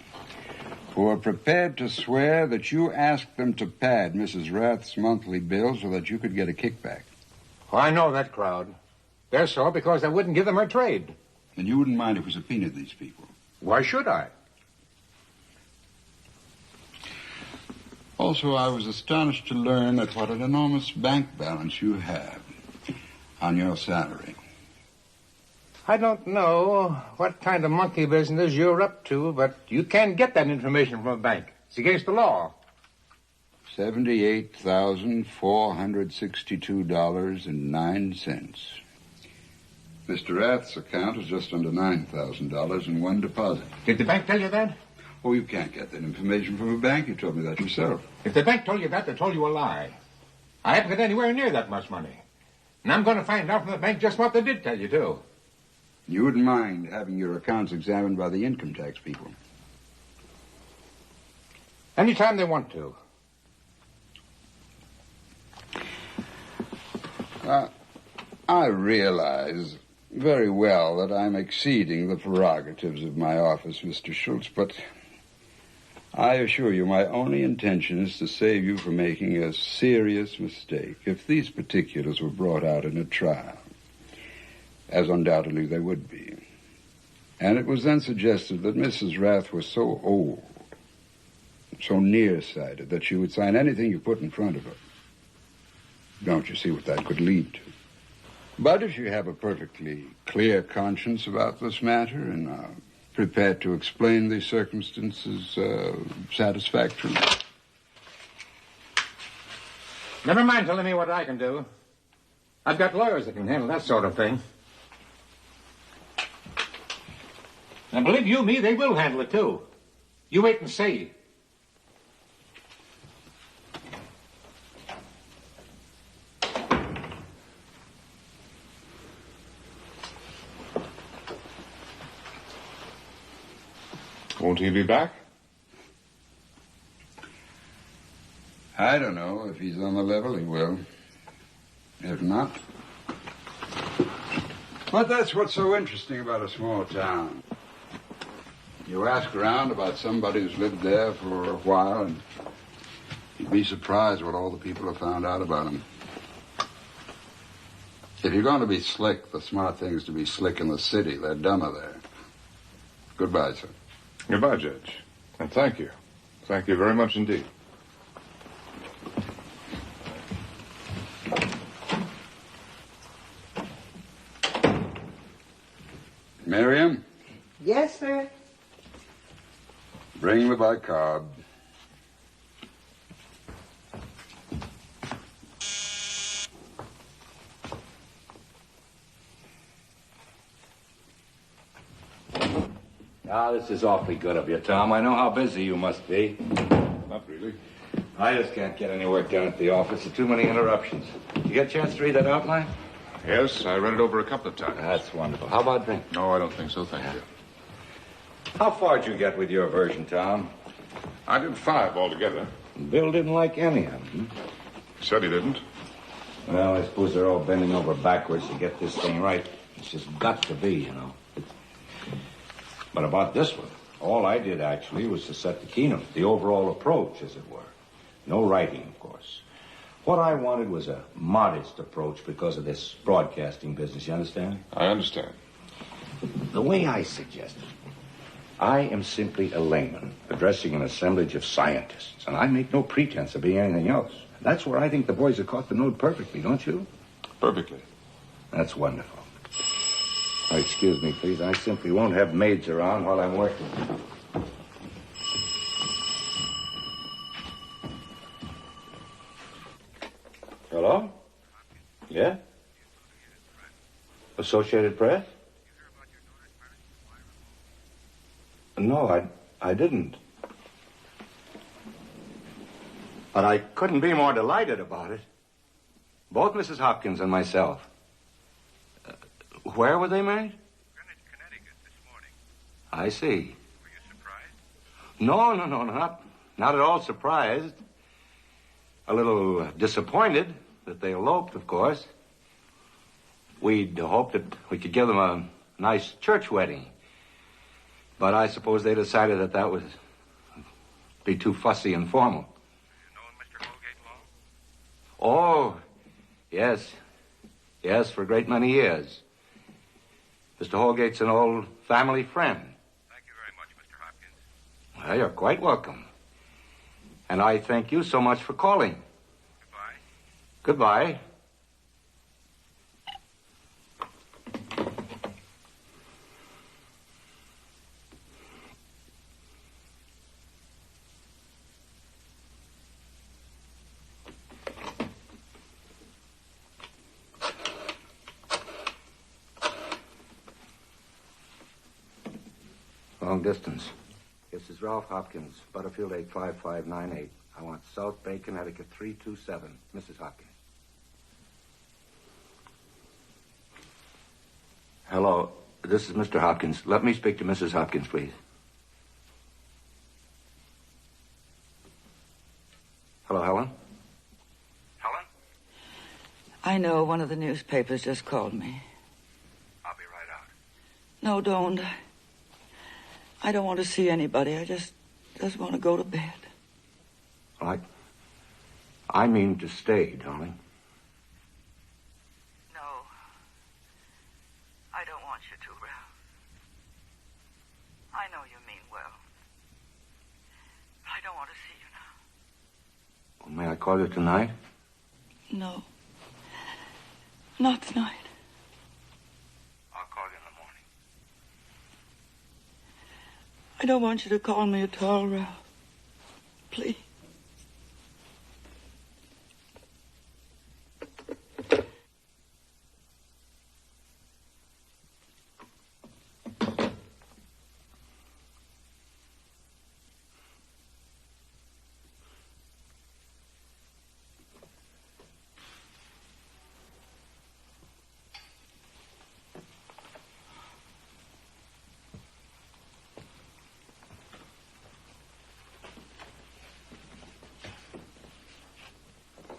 who are prepared to swear that you asked them to pad Mrs. Rath's monthly bill so that you could get a kickback. Oh, I know that crowd. They're sore because I wouldn't give them her trade. And you wouldn't mind if we subpoenaed these people? Why should I? Also, I was astonished to learn at what an enormous bank balance you have on your salary. I don't know what kind of monkey business you're up to, but you can't get that information from a bank. It's against the law. $78,462.09. Mr. Rath's account is just under $9,000 in one deposit. Did the bank tell you that? Oh, you can't get that information from a bank. You told me that yourself. If the bank told you that, they told you a lie. I haven't got anywhere near that much money. And I'm going to find out from the bank just what they did tell you, too. You wouldn't mind having your accounts examined by the income tax people? Anytime they want to. I realize very well that I'm exceeding the prerogatives of my office, Mr. Schultz, but I assure you my only intention is to save you from making a serious mistake. If these particulars were brought out in a trial, as undoubtedly they would be, and it was then suggested that Mrs. Rath was so old, so nearsighted, that she would sign anything you put in front of her, don't you see what that could lead to? But if you have a perfectly clear conscience about this matter and are prepared to explain the circumstances satisfactorily. Never mind telling me what I can do. I've got lawyers that can handle that sort of thing. And believe you me, they will handle it, too. You wait and see. Won't he be back? I don't know. If he's on the level, he will. If not. But that's what's so interesting about a small town. You ask around about somebody who's lived there for a while, and you'd be surprised what all the people have found out about him. If you're going to be slick, the smart thing is to be slick in the city. They're dumber there. Goodbye, sir. Goodbye, Judge. And thank you. Thank you very much indeed. Miriam? Yes, sir. Bring the bicarb. Ah, this is awfully good of you, Tom. I know how busy you must be. Not really. I just can't get any work done at the office. There are too many interruptions. Did you get a chance to read that outline? Yes, I read it over a couple of times. That's wonderful. How about drink? No, I don't think so, thank you. How far did you get with your version, Tom? I did 5 altogether. Bill didn't like any of them. Said he didn't. Well, I suppose they're all bending over backwards to get this thing right. It's just got to be, you know. But about this one, All I did, actually, was to set the keynote, the overall approach, as it were. No writing, of course. What I wanted was a modest approach because of this broadcasting business, you understand? I understand. The way I suggested, I am simply a layman addressing an assemblage of scientists, and I make no pretense of being anything else. That's where I think the boys have caught the note perfectly, don't you? Perfectly. That's wonderful. Oh, excuse me, please. I simply won't have maids around while I'm working. Hello? Yeah? Associated Press? No, I didn't. But I couldn't be more delighted about it. Both Mrs. Hopkins and myself. Where were they married? Greenwich, Connecticut, this morning. I see. Were you surprised? No, not at all surprised. A little disappointed that they eloped, of course. We'd hoped that we could give them a nice church wedding. But I suppose they decided that that would be too fussy and formal. You know Mr. Holgate long? Oh, yes. Yes, for a great many years. Mr. Holgate's an old family friend. Thank you very much, Mr. Hopkins. Well, you're quite welcome. And I thank you so much for calling. Goodbye. Goodbye. Long distance. This is Ralph Hopkins, Butterfield 85598. I want South Bay, Connecticut 327. Mrs. Hopkins. Hello, this is Mr. Hopkins. Let me speak to Mrs. Hopkins, please. Hello, Helen? Helen? I know one of the newspapers just called me. I'll be right out. No, don't. I don't want to see anybody. I just want to go to bed. I mean to stay, darling. No. I don't want you to, Ralph. I know you mean well. But I don't want to see you now. Well, may I call you tonight? No. Not tonight. I'll call you in the morning. I don't want you to call me at all, Ralph. Please.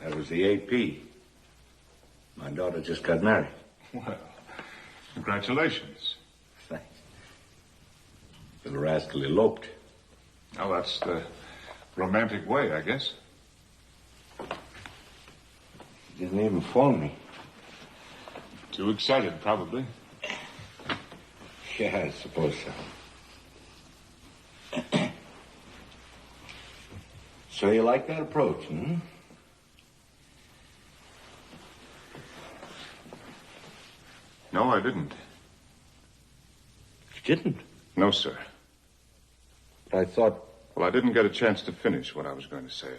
That was the AP. My daughter just got married. Well, congratulations. Thanks. The rascal eloped. Well, that's the romantic way, I guess. He didn't even phone me. Too excited, probably. Yeah, I suppose so. So you like that approach, hmm? No, I didn't. You didn't? No, sir. I thought... Well, I didn't get a chance to finish what I was going to say.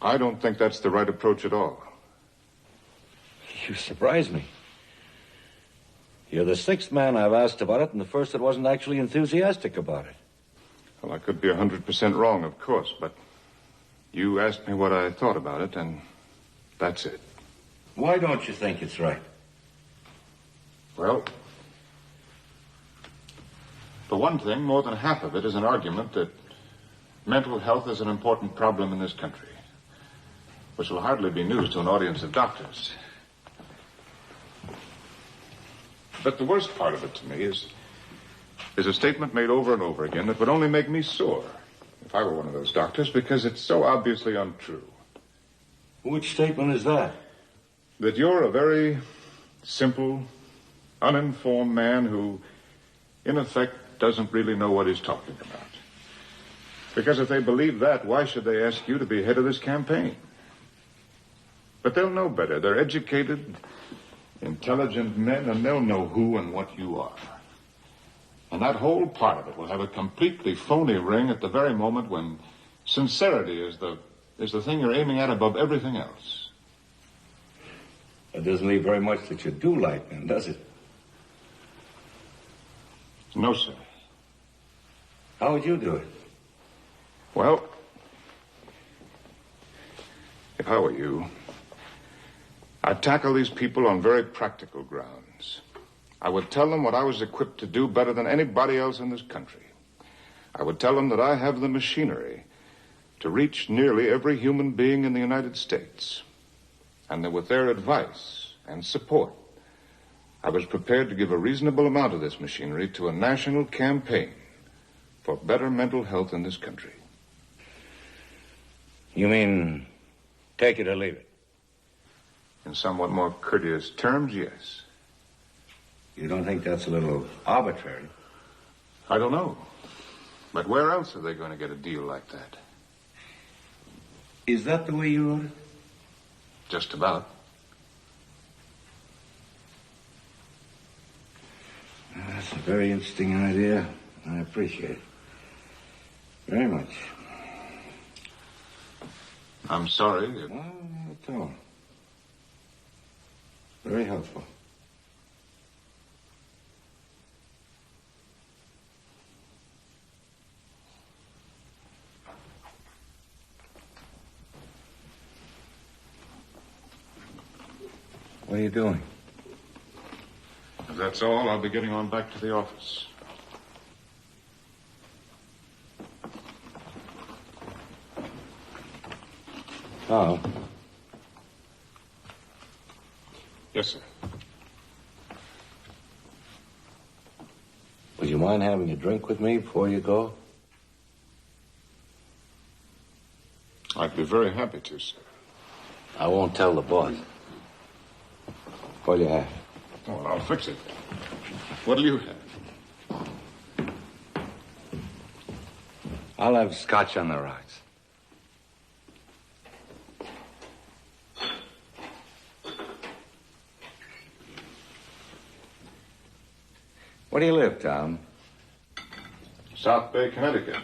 I don't think that's the right approach at all. You surprise me. You're the sixth man I've asked about it, and the first that wasn't actually enthusiastic about it. Well, I could be 100% wrong, of course, but you asked me what I thought about it, and that's it. Why don't you think it's right? Well, for one thing, more than half of it is an argument that mental health is an important problem in this country, which will hardly be news to an audience of doctors. But the worst part of it to me is is a statement made over and over again that would only make me sore if I were one of those doctors, because it's so obviously untrue. Which statement is that? That you're a very simple, uninformed man who, in effect, doesn't really know what he's talking about. Because if they believe that, why should they ask you to be head of this campaign? But they'll know better. They're educated, intelligent men, and they'll know who and what you are. And that whole part of it will have a completely phony ring at the very moment when sincerity is the thing you're aiming at above everything else. It doesn't leave very much that you do like, then, does it? No, sir. How would you do it? Well, if I were you, I'd tackle these people on very practical grounds. I would tell them what I was equipped to do better than anybody else in this country. I would tell them that I have the machinery to reach nearly every human being in the United States, and that with their advice and support, I was prepared to give a reasonable amount of this machinery to a national campaign for better mental health in this country. You mean take it or leave it? In somewhat more courteous terms, yes. You don't think that's a little arbitrary? I don't know. But where else are they going to get a deal like that? Is that the way you wrote it? Just about. That's a very interesting idea. I appreciate it very much. I'm sorry. No, not at all. Very helpful. What are you doing? If that's all, I'll be getting on back to the office. Oh. Yes, sir. Would you mind having a drink with me before you go? I'd be very happy to, sir. I won't tell the boss. What'll you have? Oh, I'll fix it. What'll you have? I'll have scotch on the rocks. Where do you live, Tom? South Bay, Connecticut.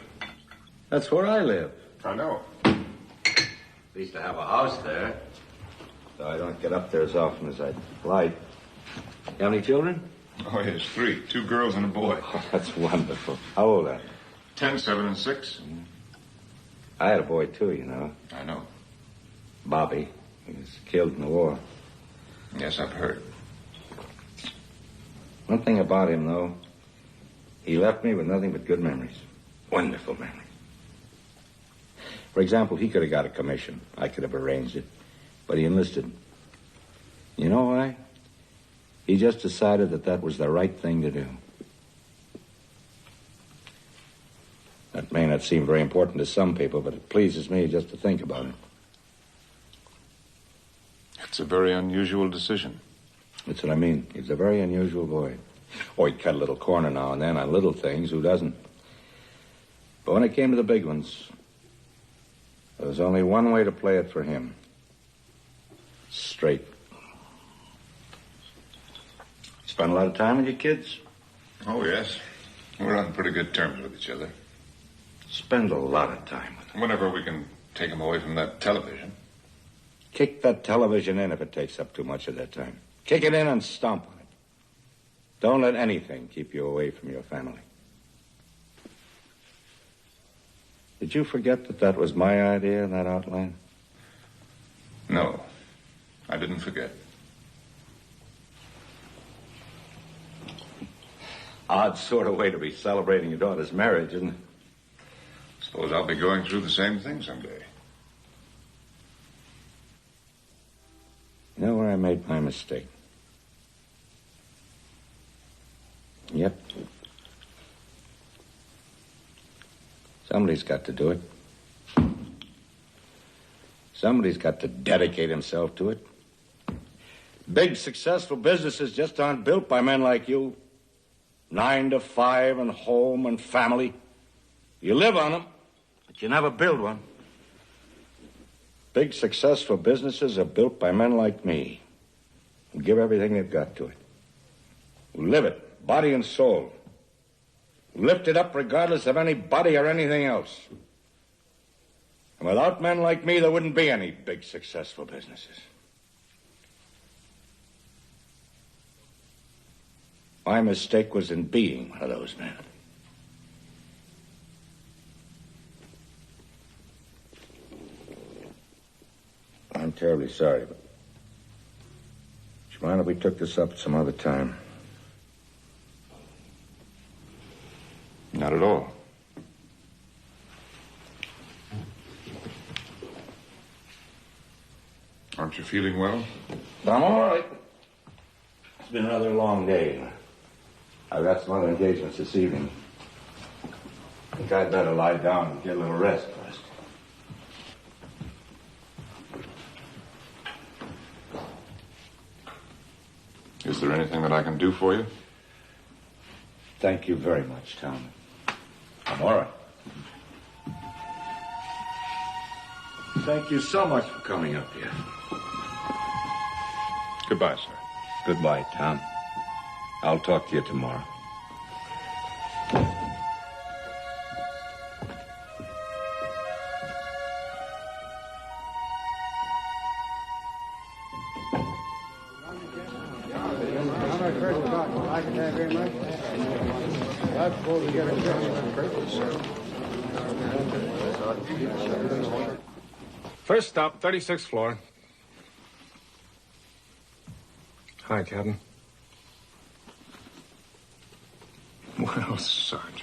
That's where I live. I know. At least I have a house there. Though I don't get up there as often as I'd like. You have any children? Oh, yes, 3. 2 girls and a boy. Oh, that's wonderful. How old are they? 10, 7, and 6. I had a boy, too, you know. I know. Bobby. He was killed in the war. Yes, I've heard. One thing about him, though, he left me with nothing but good memories. Wonderful memories. For example, he could have got a commission. I could have arranged it. But he enlisted. You know why? He just decided that that was the right thing to do. That may not seem very important to some people, but it pleases me just to think about it. It's a very unusual decision. That's what I mean. He's a very unusual boy. Oh, he'd cut a little corner now and then on little things. Who doesn't? But when it came to the big ones, there was only one way to play it for him. Straight. Spend a lot of time with your kids? Oh, yes. We're on pretty good terms with each other. Spend a lot of time with them. Whenever we can take them away from that television. Kick that television in if it takes up too much of their time. Kick it in and stomp on it. Don't let anything keep you away from your family. Did you forget that that was my idea, that outline? No, I didn't forget. Odd sort of way to be celebrating your daughter's marriage, isn't it? Suppose I'll be going through the same thing someday. You know where I made my mistake? Yep. Somebody's got to do it. Somebody's got to dedicate himself to it. Big, successful businesses just aren't built by men like you. 9 to 5 and home and family. You live on them, but you never build one. Big, successful businesses are built by men like me who give everything they've got to it, who live it, body and soul, who lift it up regardless of anybody or anything else. And without men like me, there wouldn't be any big, successful businesses. My mistake was in being one of those men. I'm terribly sorry, but would you mind if we took this up some other time? Not at all. Aren't you feeling well? I'm all right. It's been another long day. I've got some other engagements this evening. I think I'd better lie down and get a little rest first. Is there anything that I can do for you? Thank you very much, Tom. I'm all right. Thank you so much for coming up here. Goodbye, sir. Goodbye, Tom. I'll talk to you tomorrow. First stop, 36th floor. Hi, Captain. Well, Sergeant,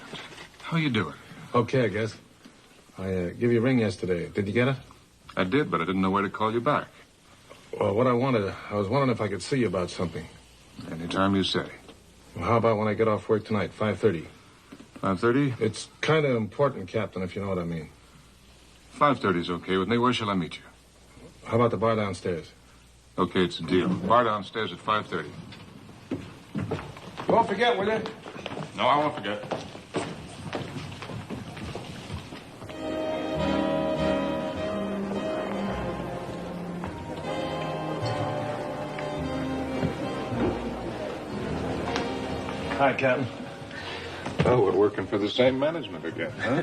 how you doing? Okay, I guess. I gave you a ring yesterday. Did you get it? I did, but I didn't know where to call you back. Well, I was wondering if I could see you about something. Anytime you say. Well, how about when I get off work tonight, 5:30? 5:30? It's kind of important, Captain, if you know what I mean. 5:30 is okay with me. Where shall I meet you? How about the bar downstairs? Okay, it's a deal. Bar downstairs at 5:30. Don't forget, will you? No, I won't forget. Hi, Captain. Oh, we're working for the same management again, huh?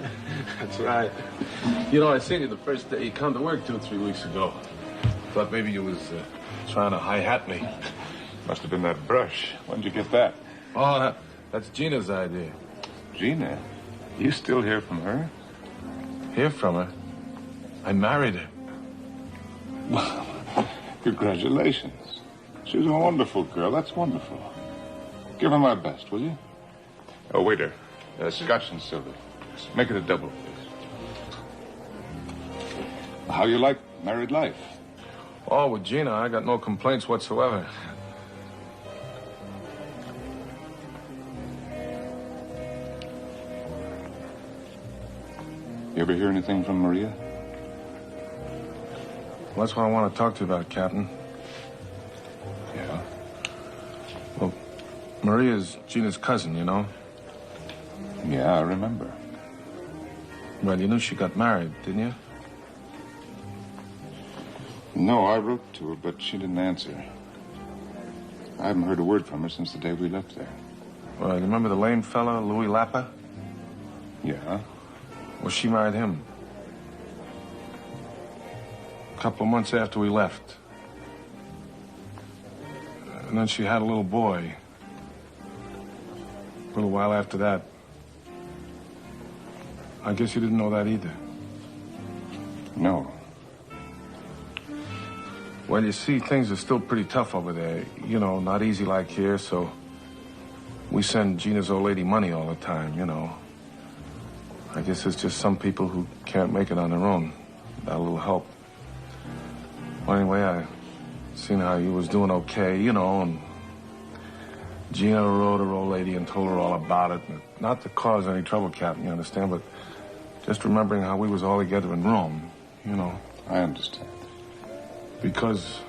That's right. You know, I seen you the first day you come to work 2 or 3 weeks ago. Thought maybe you was trying to hi-hat me. Must have been that brush. When'd you get that? Oh, that's Gina's idea. Gina? You still hear from her? Hear from her? I married her. Well, congratulations. She's a wonderful girl. That's wonderful. Give her my best, will you? Oh, waiter. Scotch and soda. Make it a double, please. How you like married life? Oh, with Gina, I got no complaints whatsoever. You ever hear anything from Maria? Well, that's what I want to talk to you about, Captain. Yeah? Well, Maria's Gina's cousin, you know? Yeah, I remember. Well, you knew she got married, didn't you? No, I wrote to her, but she didn't answer. I haven't heard a word from her since the day we left there. Well, you remember the lame fella, Louis Lappa? Yeah? Well, she married him. A couple of months after we left. And then she had a little boy. A little while after that. I guess you didn't know that either. No. Well, you see, things are still pretty tough over there. You know, not easy like here, so we send Gina's old lady money all the time, you know. I guess it's just some people who can't make it on their own without a little help. Well, anyway, I seen how you was doing okay, you know, and Gina wrote her old lady and told her all about it. Not to cause any trouble, Captain, you understand, but Just remembering how we was all together in Rome, you know. I understand. Because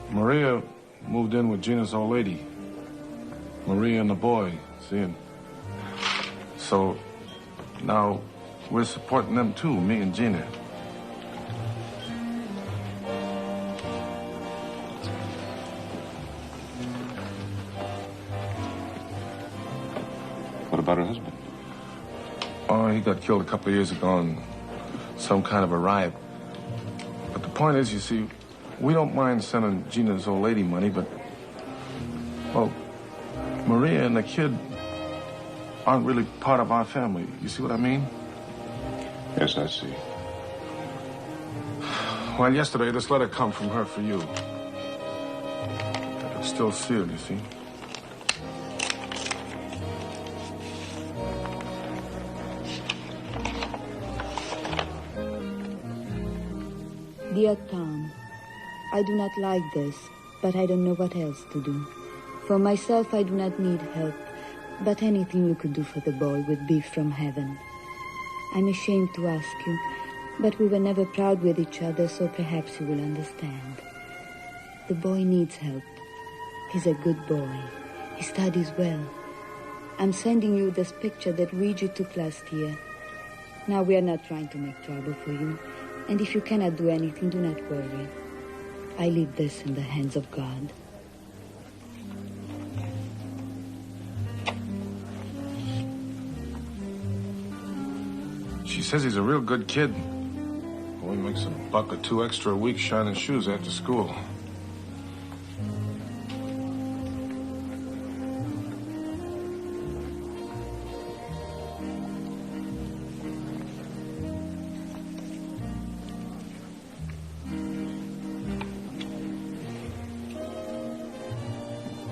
Maria moved in with Gina's old lady. Maria and the boy, see? And so now we're supporting them too, me and Gina. What about her husband? Oh, he got killed a couple of years ago in some kind of a riot. But the point is, you see, we don't mind sending Gina's old lady money, but, well, Maria and the kid aren't really part of our family. You see what I mean? Yes, I see. Well, yesterday, this letter come from her for you. It's still sealed, you see. Dear Tom, I do not like this, but I don't know what else to do. For myself, I do not need help, but anything you could do for the boy would be from heaven. I'm ashamed to ask you, but we were never proud with each other, so perhaps you will understand. The boy needs help. He's a good boy. He studies well. I'm sending you this picture that Luigi took last year. Now, we are not trying to make trouble for you, and if you cannot do anything, do not worry. I leave this in the hands of God. She says he's a real good kid. Boy makes a buck or two extra a week shining shoes after school.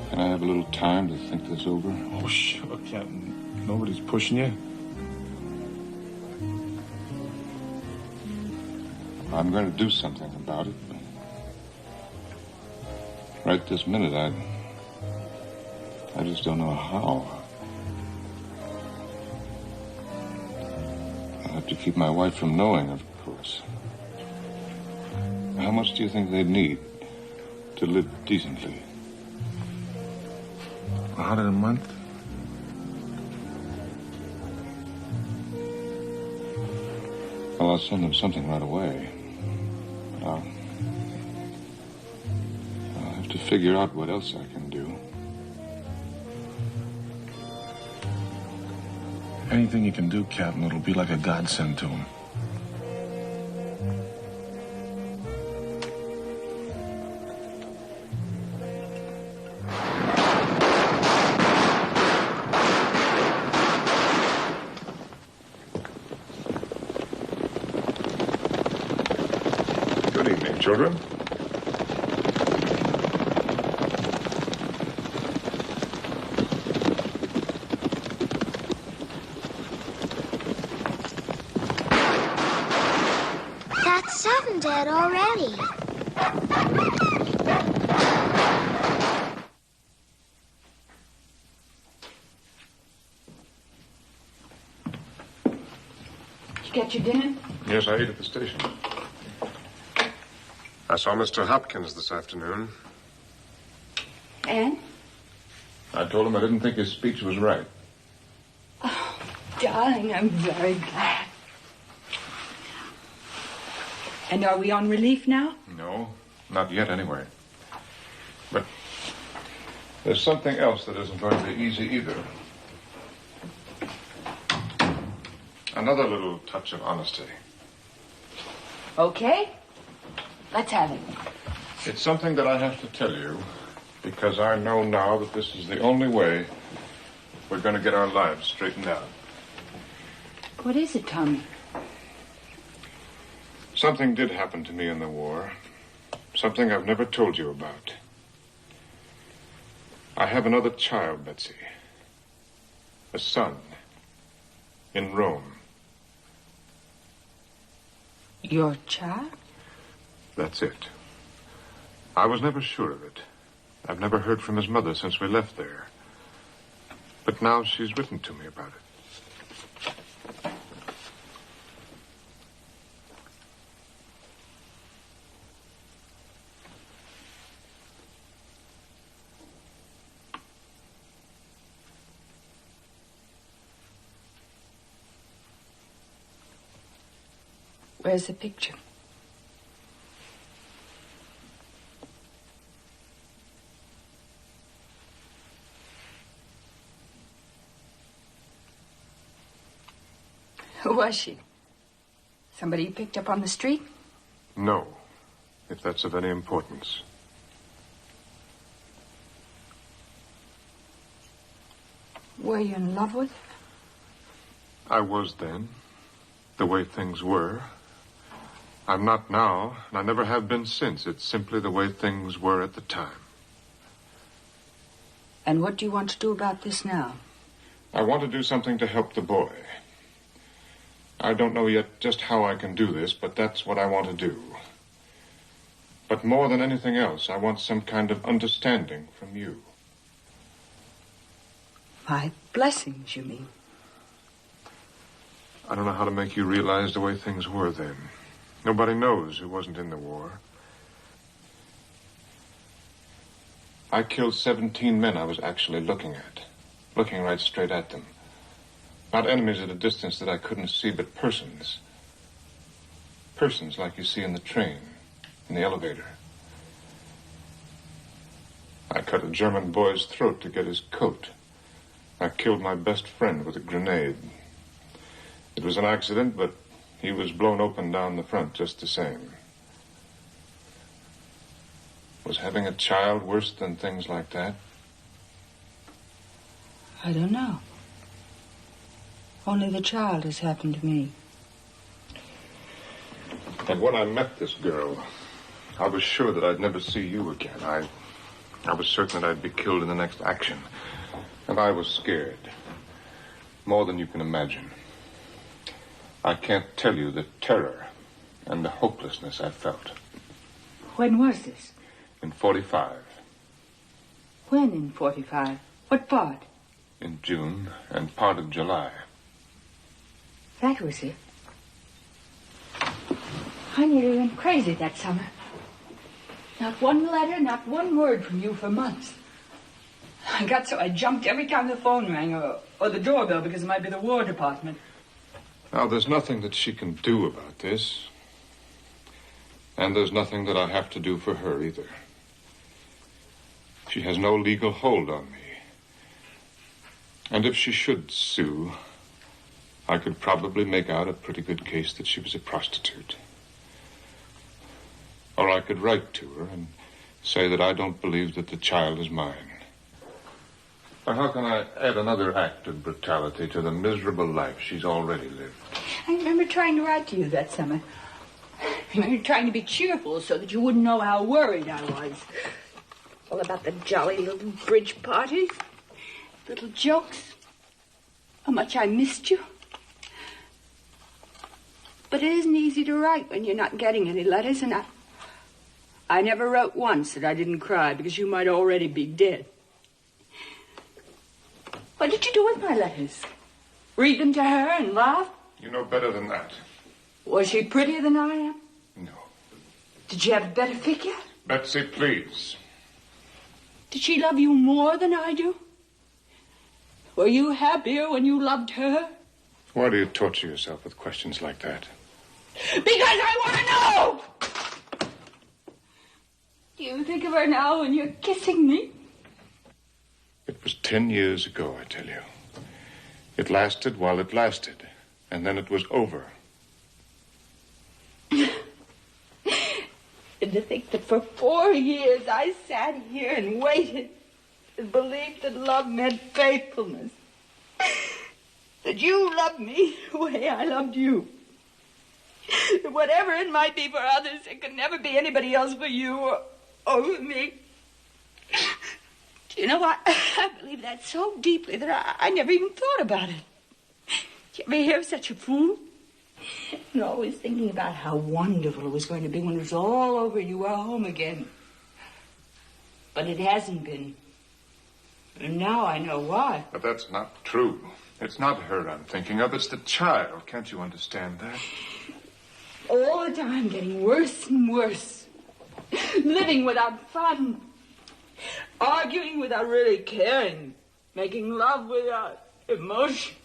Can I have a little time to think this over? Oh, sure, Captain. Nobody's pushing you. I'm going to do something about it. But right this minute, I just don't know how. I'll have to keep my wife from knowing, of course. How much do you think they'd need to live decently? $100 a month? Well, I'll send them something right away. But I'll have to figure out what else I can do. Anything you can do, Captain, it'll be like a godsend to him. Children? That's 7 dead already. Did you get your dinner? Yes, I ate at the station. I saw Mr. Hopkins this afternoon. And? I told him I didn't think his speech was right. Oh, darling, I'm very glad. And are we on relief now? No, not yet anyway. But there's something else that isn't going to be easy either. Another little touch of honesty. Okay. Let's have it. It's something that I have to tell you because I know now that this is the only way we're going to get our lives straightened out. What is it, Tommy? Something did happen to me in the war. Something I've never told you about. I have another child, Betsy. A son. In Rome. Your child? That's it. I was never sure of it. I've never heard from his mother since we left there. But now she's written to me about it. Where's the picture? Who was she? Somebody you picked up on the street? No, if that's of any importance. Were you in love with her? I was then, the way things were. I'm not now, and I never have been since. It's simply the way things were at the time. And what do you want to do about this now? I want to do something to help the boy. I don't know yet just how I can do this, but that's what I want to do. But more than anything else, I want some kind of understanding from you. My blessings, you mean? I don't know how to make you realize the way things were then. Nobody knows who wasn't in the war. I killed 17 men I was actually looking right straight at them. Not enemies at a distance that I couldn't see, but persons. Persons like you see in the train, in the elevator. I cut a German boy's throat to get his coat. I killed my best friend with a grenade. It was an accident, but he was blown open down the front just the same. Was having a child worse than things like that? I don't know. Only the child has happened to me. And when I met this girl, I was sure that I'd never see you again. I was certain that I'd be killed in the next action. And I was scared. More than you can imagine. I can't tell you the terror and the hopelessness I felt. When was this? In 45. When in 45? What part? In June and part of July. That was it. I nearly went crazy that summer. Not one letter, not one word from you for months. I got so I jumped every time the phone rang or the doorbell because it might be the War Department. Now, there's nothing that she can do about this. And there's nothing that I have to do for her either. She has no legal hold on me. And if she should sue, I could probably make out a pretty good case that she was a prostitute. Or I could write to her and say that I don't believe that the child is mine. Or how can I add another act of brutality to the miserable life she's already lived? I remember trying to write to you that summer. I remember trying to be cheerful so that you wouldn't know how worried I was. All about the jolly little bridge parties, little jokes, how much I missed you. But it isn't easy to write when you're not getting any letters, and I never wrote once that I didn't cry because you might already be dead. What did you do with my letters? Read them to her and laugh? You know better than that. Was she prettier than I am? No. Did she have a better figure? Betsy, please. Did she love you more than I do? Were you happier when you loved her? Why do you torture yourself with questions like that? Because I want to know! Do you think of her now when you're kissing me? It was 10 years ago, I tell you. It lasted while it lasted, and then it was over. And to think that for 4 years I sat here and waited and believed that love meant faithfulness. That you loved me the way I loved you. That whatever it might be for others, it could never be anybody else but you or for me. You know, I believe that so deeply that I never even thought about it. Did you ever hear of such a fool? And always thinking about how wonderful it was going to be when it was all over and you were home again. But it hasn't been. And now I know why. But that's not true. It's not her I'm thinking of. It's the child. Can't you understand that? All the time getting worse and worse. Living without fun. Arguing without really caring. Making love without emotion.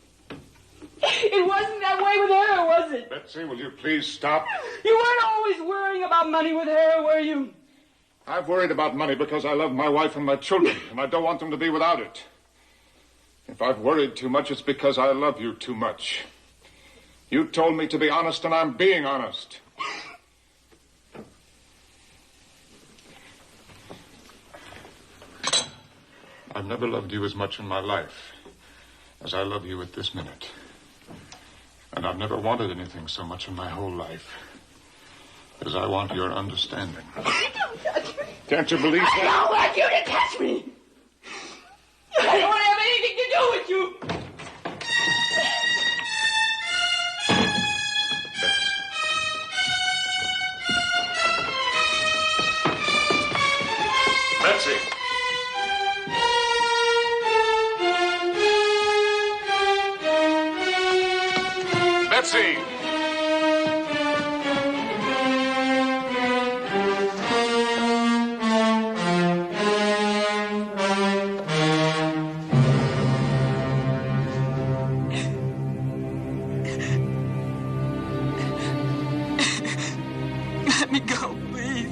It wasn't that way with her, was it? Betsy, will you please stop? You weren't always worrying about money with her, were you? I've worried about money because I love my wife and my children, and I don't want them to be without it. If I've worried too much, it's because I love you too much. You told me to be honest, and I'm being honest. I've never loved you as much in my life as I love you at this minute. And I've never wanted anything so much in my whole life as I want your understanding. Don't touch me. Can't you believe that? I don't want you to touch me. I don't want to have anything to do with you. Betsy. Betsy. Let me go, please.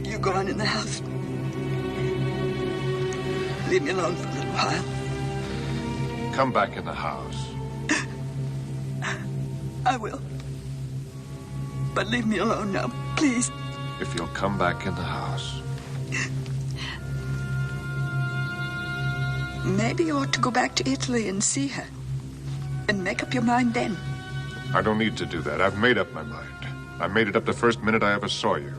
You go on in the house. Leave me alone for a little while. Come back in the house. I will. But leave me alone now, please. If you'll come back in the house. Maybe you ought to go back to Italy and see her. And make up your mind then. I don't need to do that. I've made up my mind. I made it up the first minute I ever saw you.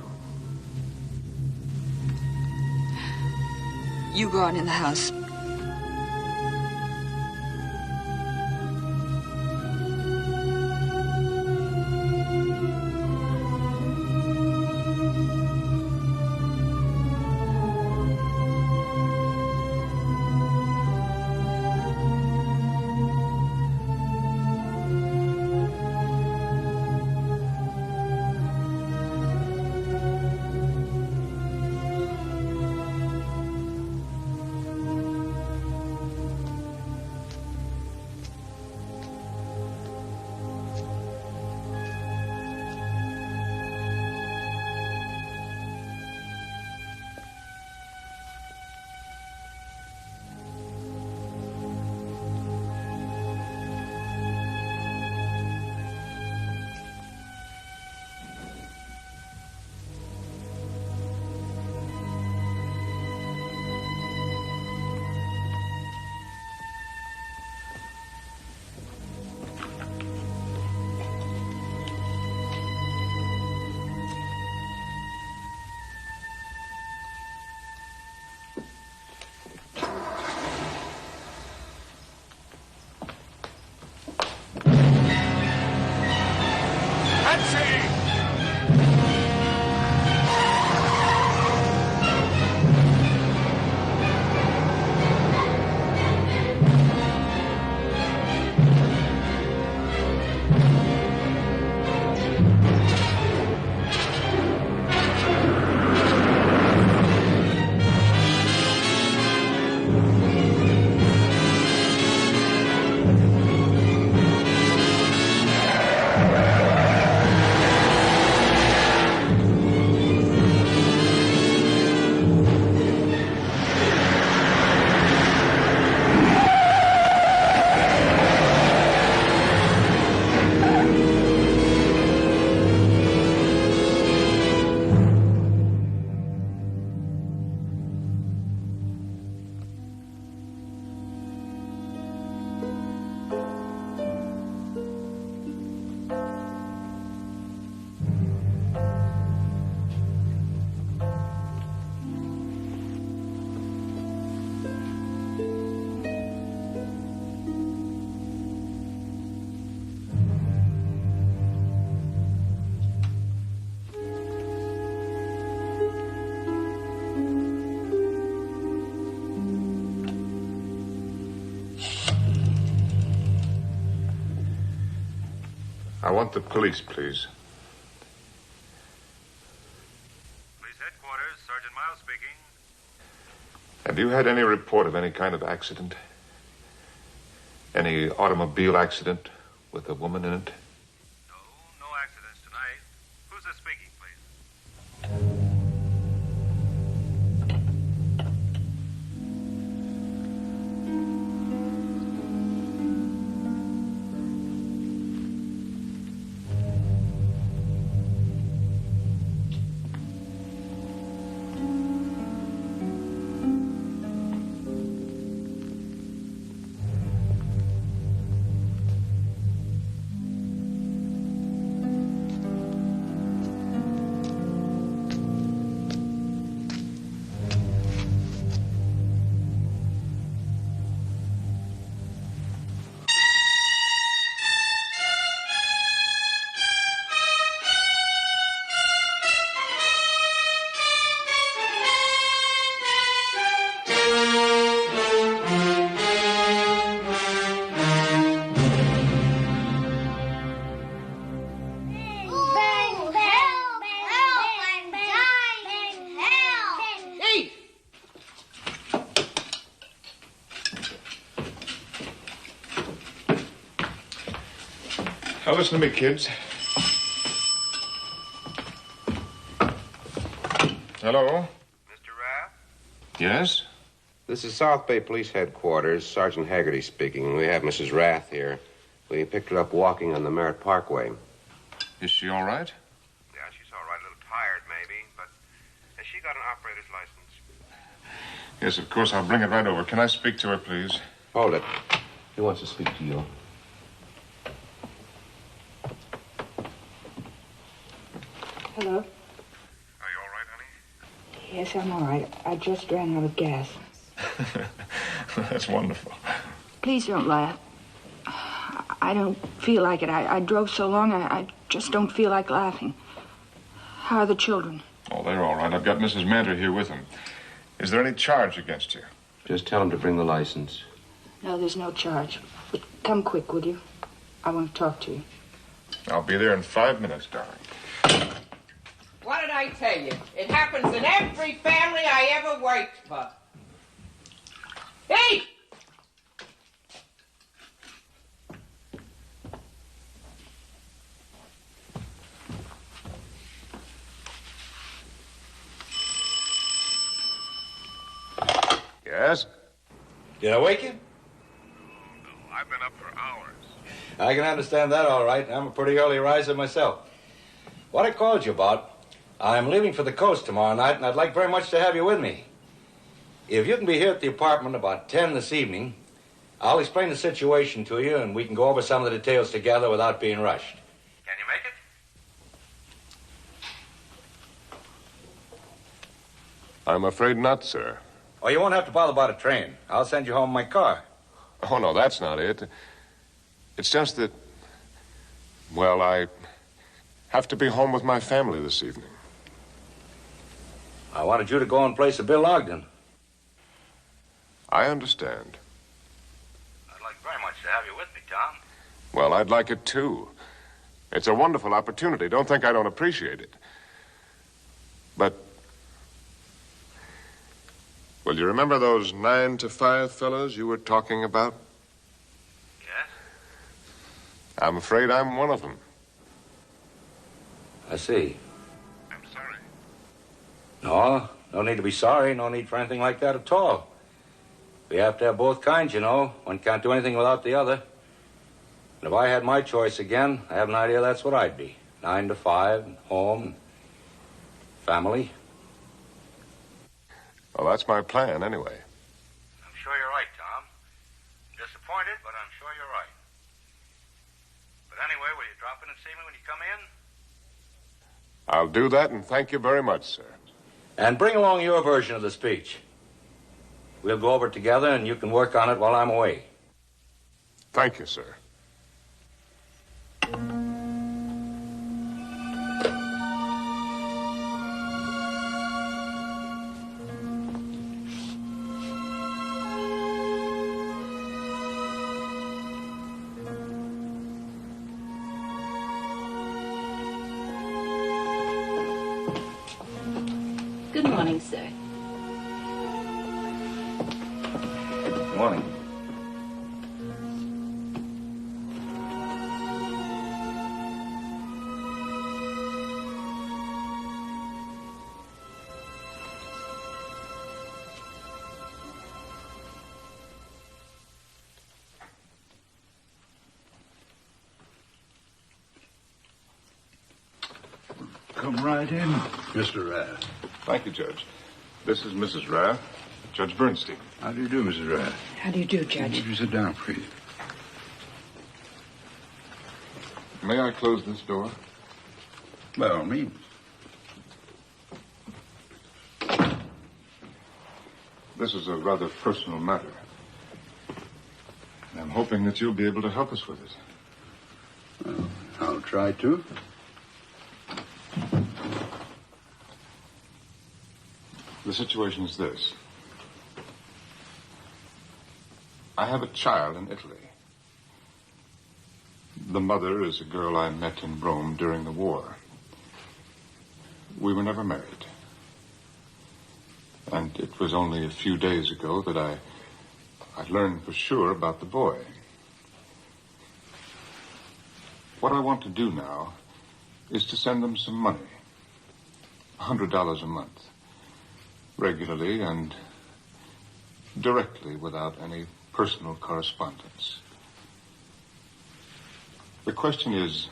You go on in the house. I want the police, please. Police headquarters, Sergeant Miles speaking. Have you had any report of any kind of accident? Any automobile accident with a woman in it? No accidents tonight. Who's this speaking, please? Now listen to me, kids. Hello? Mr. Raff? Yes? This is South Bay Police Headquarters. Sergeant Haggerty speaking. We have Mrs. Rath here. We picked her up walking on the Merritt Parkway. Is she all right? Yeah, she's all right. A little tired, maybe, but has she got an operator's license? Yes, of course. I'll bring it right over. Can I speak to her, please? Hold it. He wants to speak to you. Hello? Are you all right, honey? Yes, I'm all right. I just ran out of gas. That's wonderful. Please don't laugh. I don't feel like it. I drove so long, I just don't feel like laughing. How are the children? Oh, they're all right. I've got Mrs. Manter here with them. Is there any charge against you? Just tell him to bring the license. No, there's no charge. But come quick, would you? I want to talk to you. I'll be there in 5 minutes, darling. What did I tell you? It happens in every family I ever worked for. Hey! Yes? Did I wake you? No, I've been up for hours. I can understand that all right. I'm a pretty early riser myself. What I called you about, I'm leaving for the coast tomorrow night, and I'd like very much to have you with me. If you can be here at the apartment about 10 this evening, I'll explain the situation to you, and we can go over some of the details together without being rushed. Can you make it? I'm afraid not, sir. Oh, you won't have to bother about a train. I'll send you home in my car. Oh, no, that's not it. It's just that, well, I have to be home with my family this evening. I wanted you to go and place a Bill Ogden. I understand. I'd like very much to have you with me, Tom. Well, I'd like it, too. It's a wonderful opportunity. Don't think I don't appreciate it. But, well, you remember those 9 to 5 fellows you were talking about? Yes? I'm afraid I'm one of them. I see. I'm sorry. No need to be sorry. No need for anything like that at all. We have to have both kinds, you know. One can't do anything without the other. And if I had my choice again, I have an idea that's what I'd be. 9 to 5, home, family. Well, that's my plan, anyway. I'm sure you're right, Tom. Disappointed, but I'm sure you're right. But anyway, will you drop in and see me when you come in? I'll do that, and thank you very much, sir. And bring along your version of the speech. We'll go over it together, and you can work on it while I'm away. Thank you, sir. Good morning, sir. Good morning. Come right in, Mr. Rath. Thank you, Judge. This is Mrs. Rath, Judge Bernstein. How do you do, Mrs. Rath? How do you do, Judge? Would you sit down, please? May I close this door? By all means. This is a rather personal matter. I'm hoping that you'll be able to help us with it. Well, I'll try to. The situation is this. I have a child in Italy. The mother is a girl I met in Rome during the war. We were never married. And it was only a few days ago that I learned for sure about the boy. What I want to do now is to send them some money. $100 a month. Regularly and directly without any personal correspondence. The question is,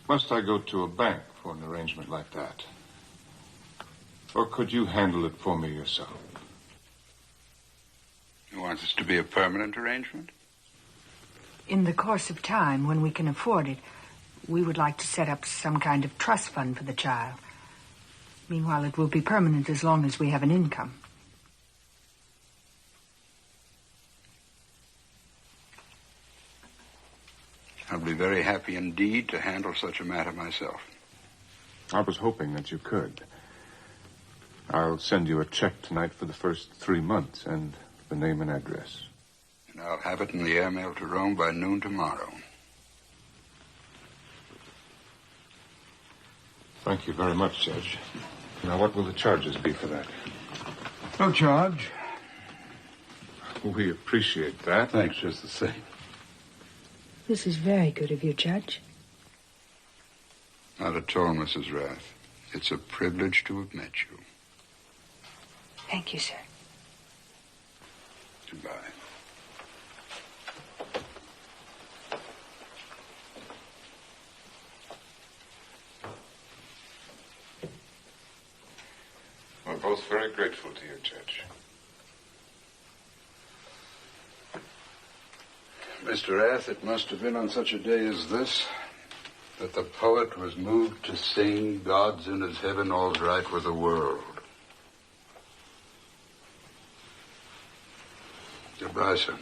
must I go to a bank for an arrangement like that? Or could you handle it for me yourself? You want this to be a permanent arrangement? In the course of time, when we can afford it, we would like to set up some kind of trust fund for the child. Meanwhile, it will be permanent as long as we have an income. I'll be very happy indeed to handle such a matter myself. I was hoping that you could. I'll send you a check tonight for the first 3 months and the name and address. And I'll have it in the airmail to Rome by noon tomorrow. Thank you very much, Judge. Now, what will the charges be for that? No charge. We appreciate that. Thanks just the same. This is very good of you, Judge. Not at all, Mrs. Rath. It's a privilege to have met you. Thank you, sir. Goodbye. We're both very grateful to you, Judge. Mr. Rath, it must have been on such a day as this that the poet was moved to sing God's in his heaven, all's right with the world. Goodbye, sir.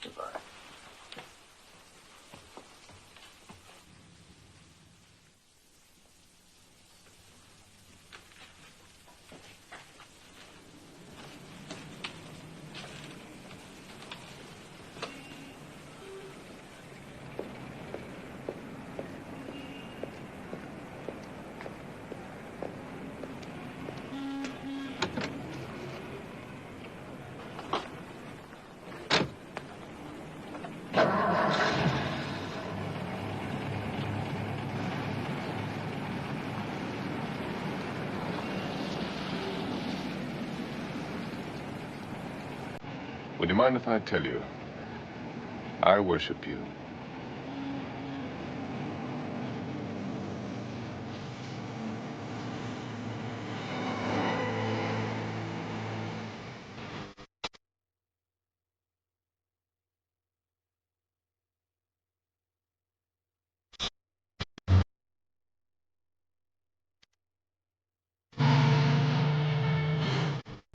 Goodbye. Would you mind if I tell you? I worship you.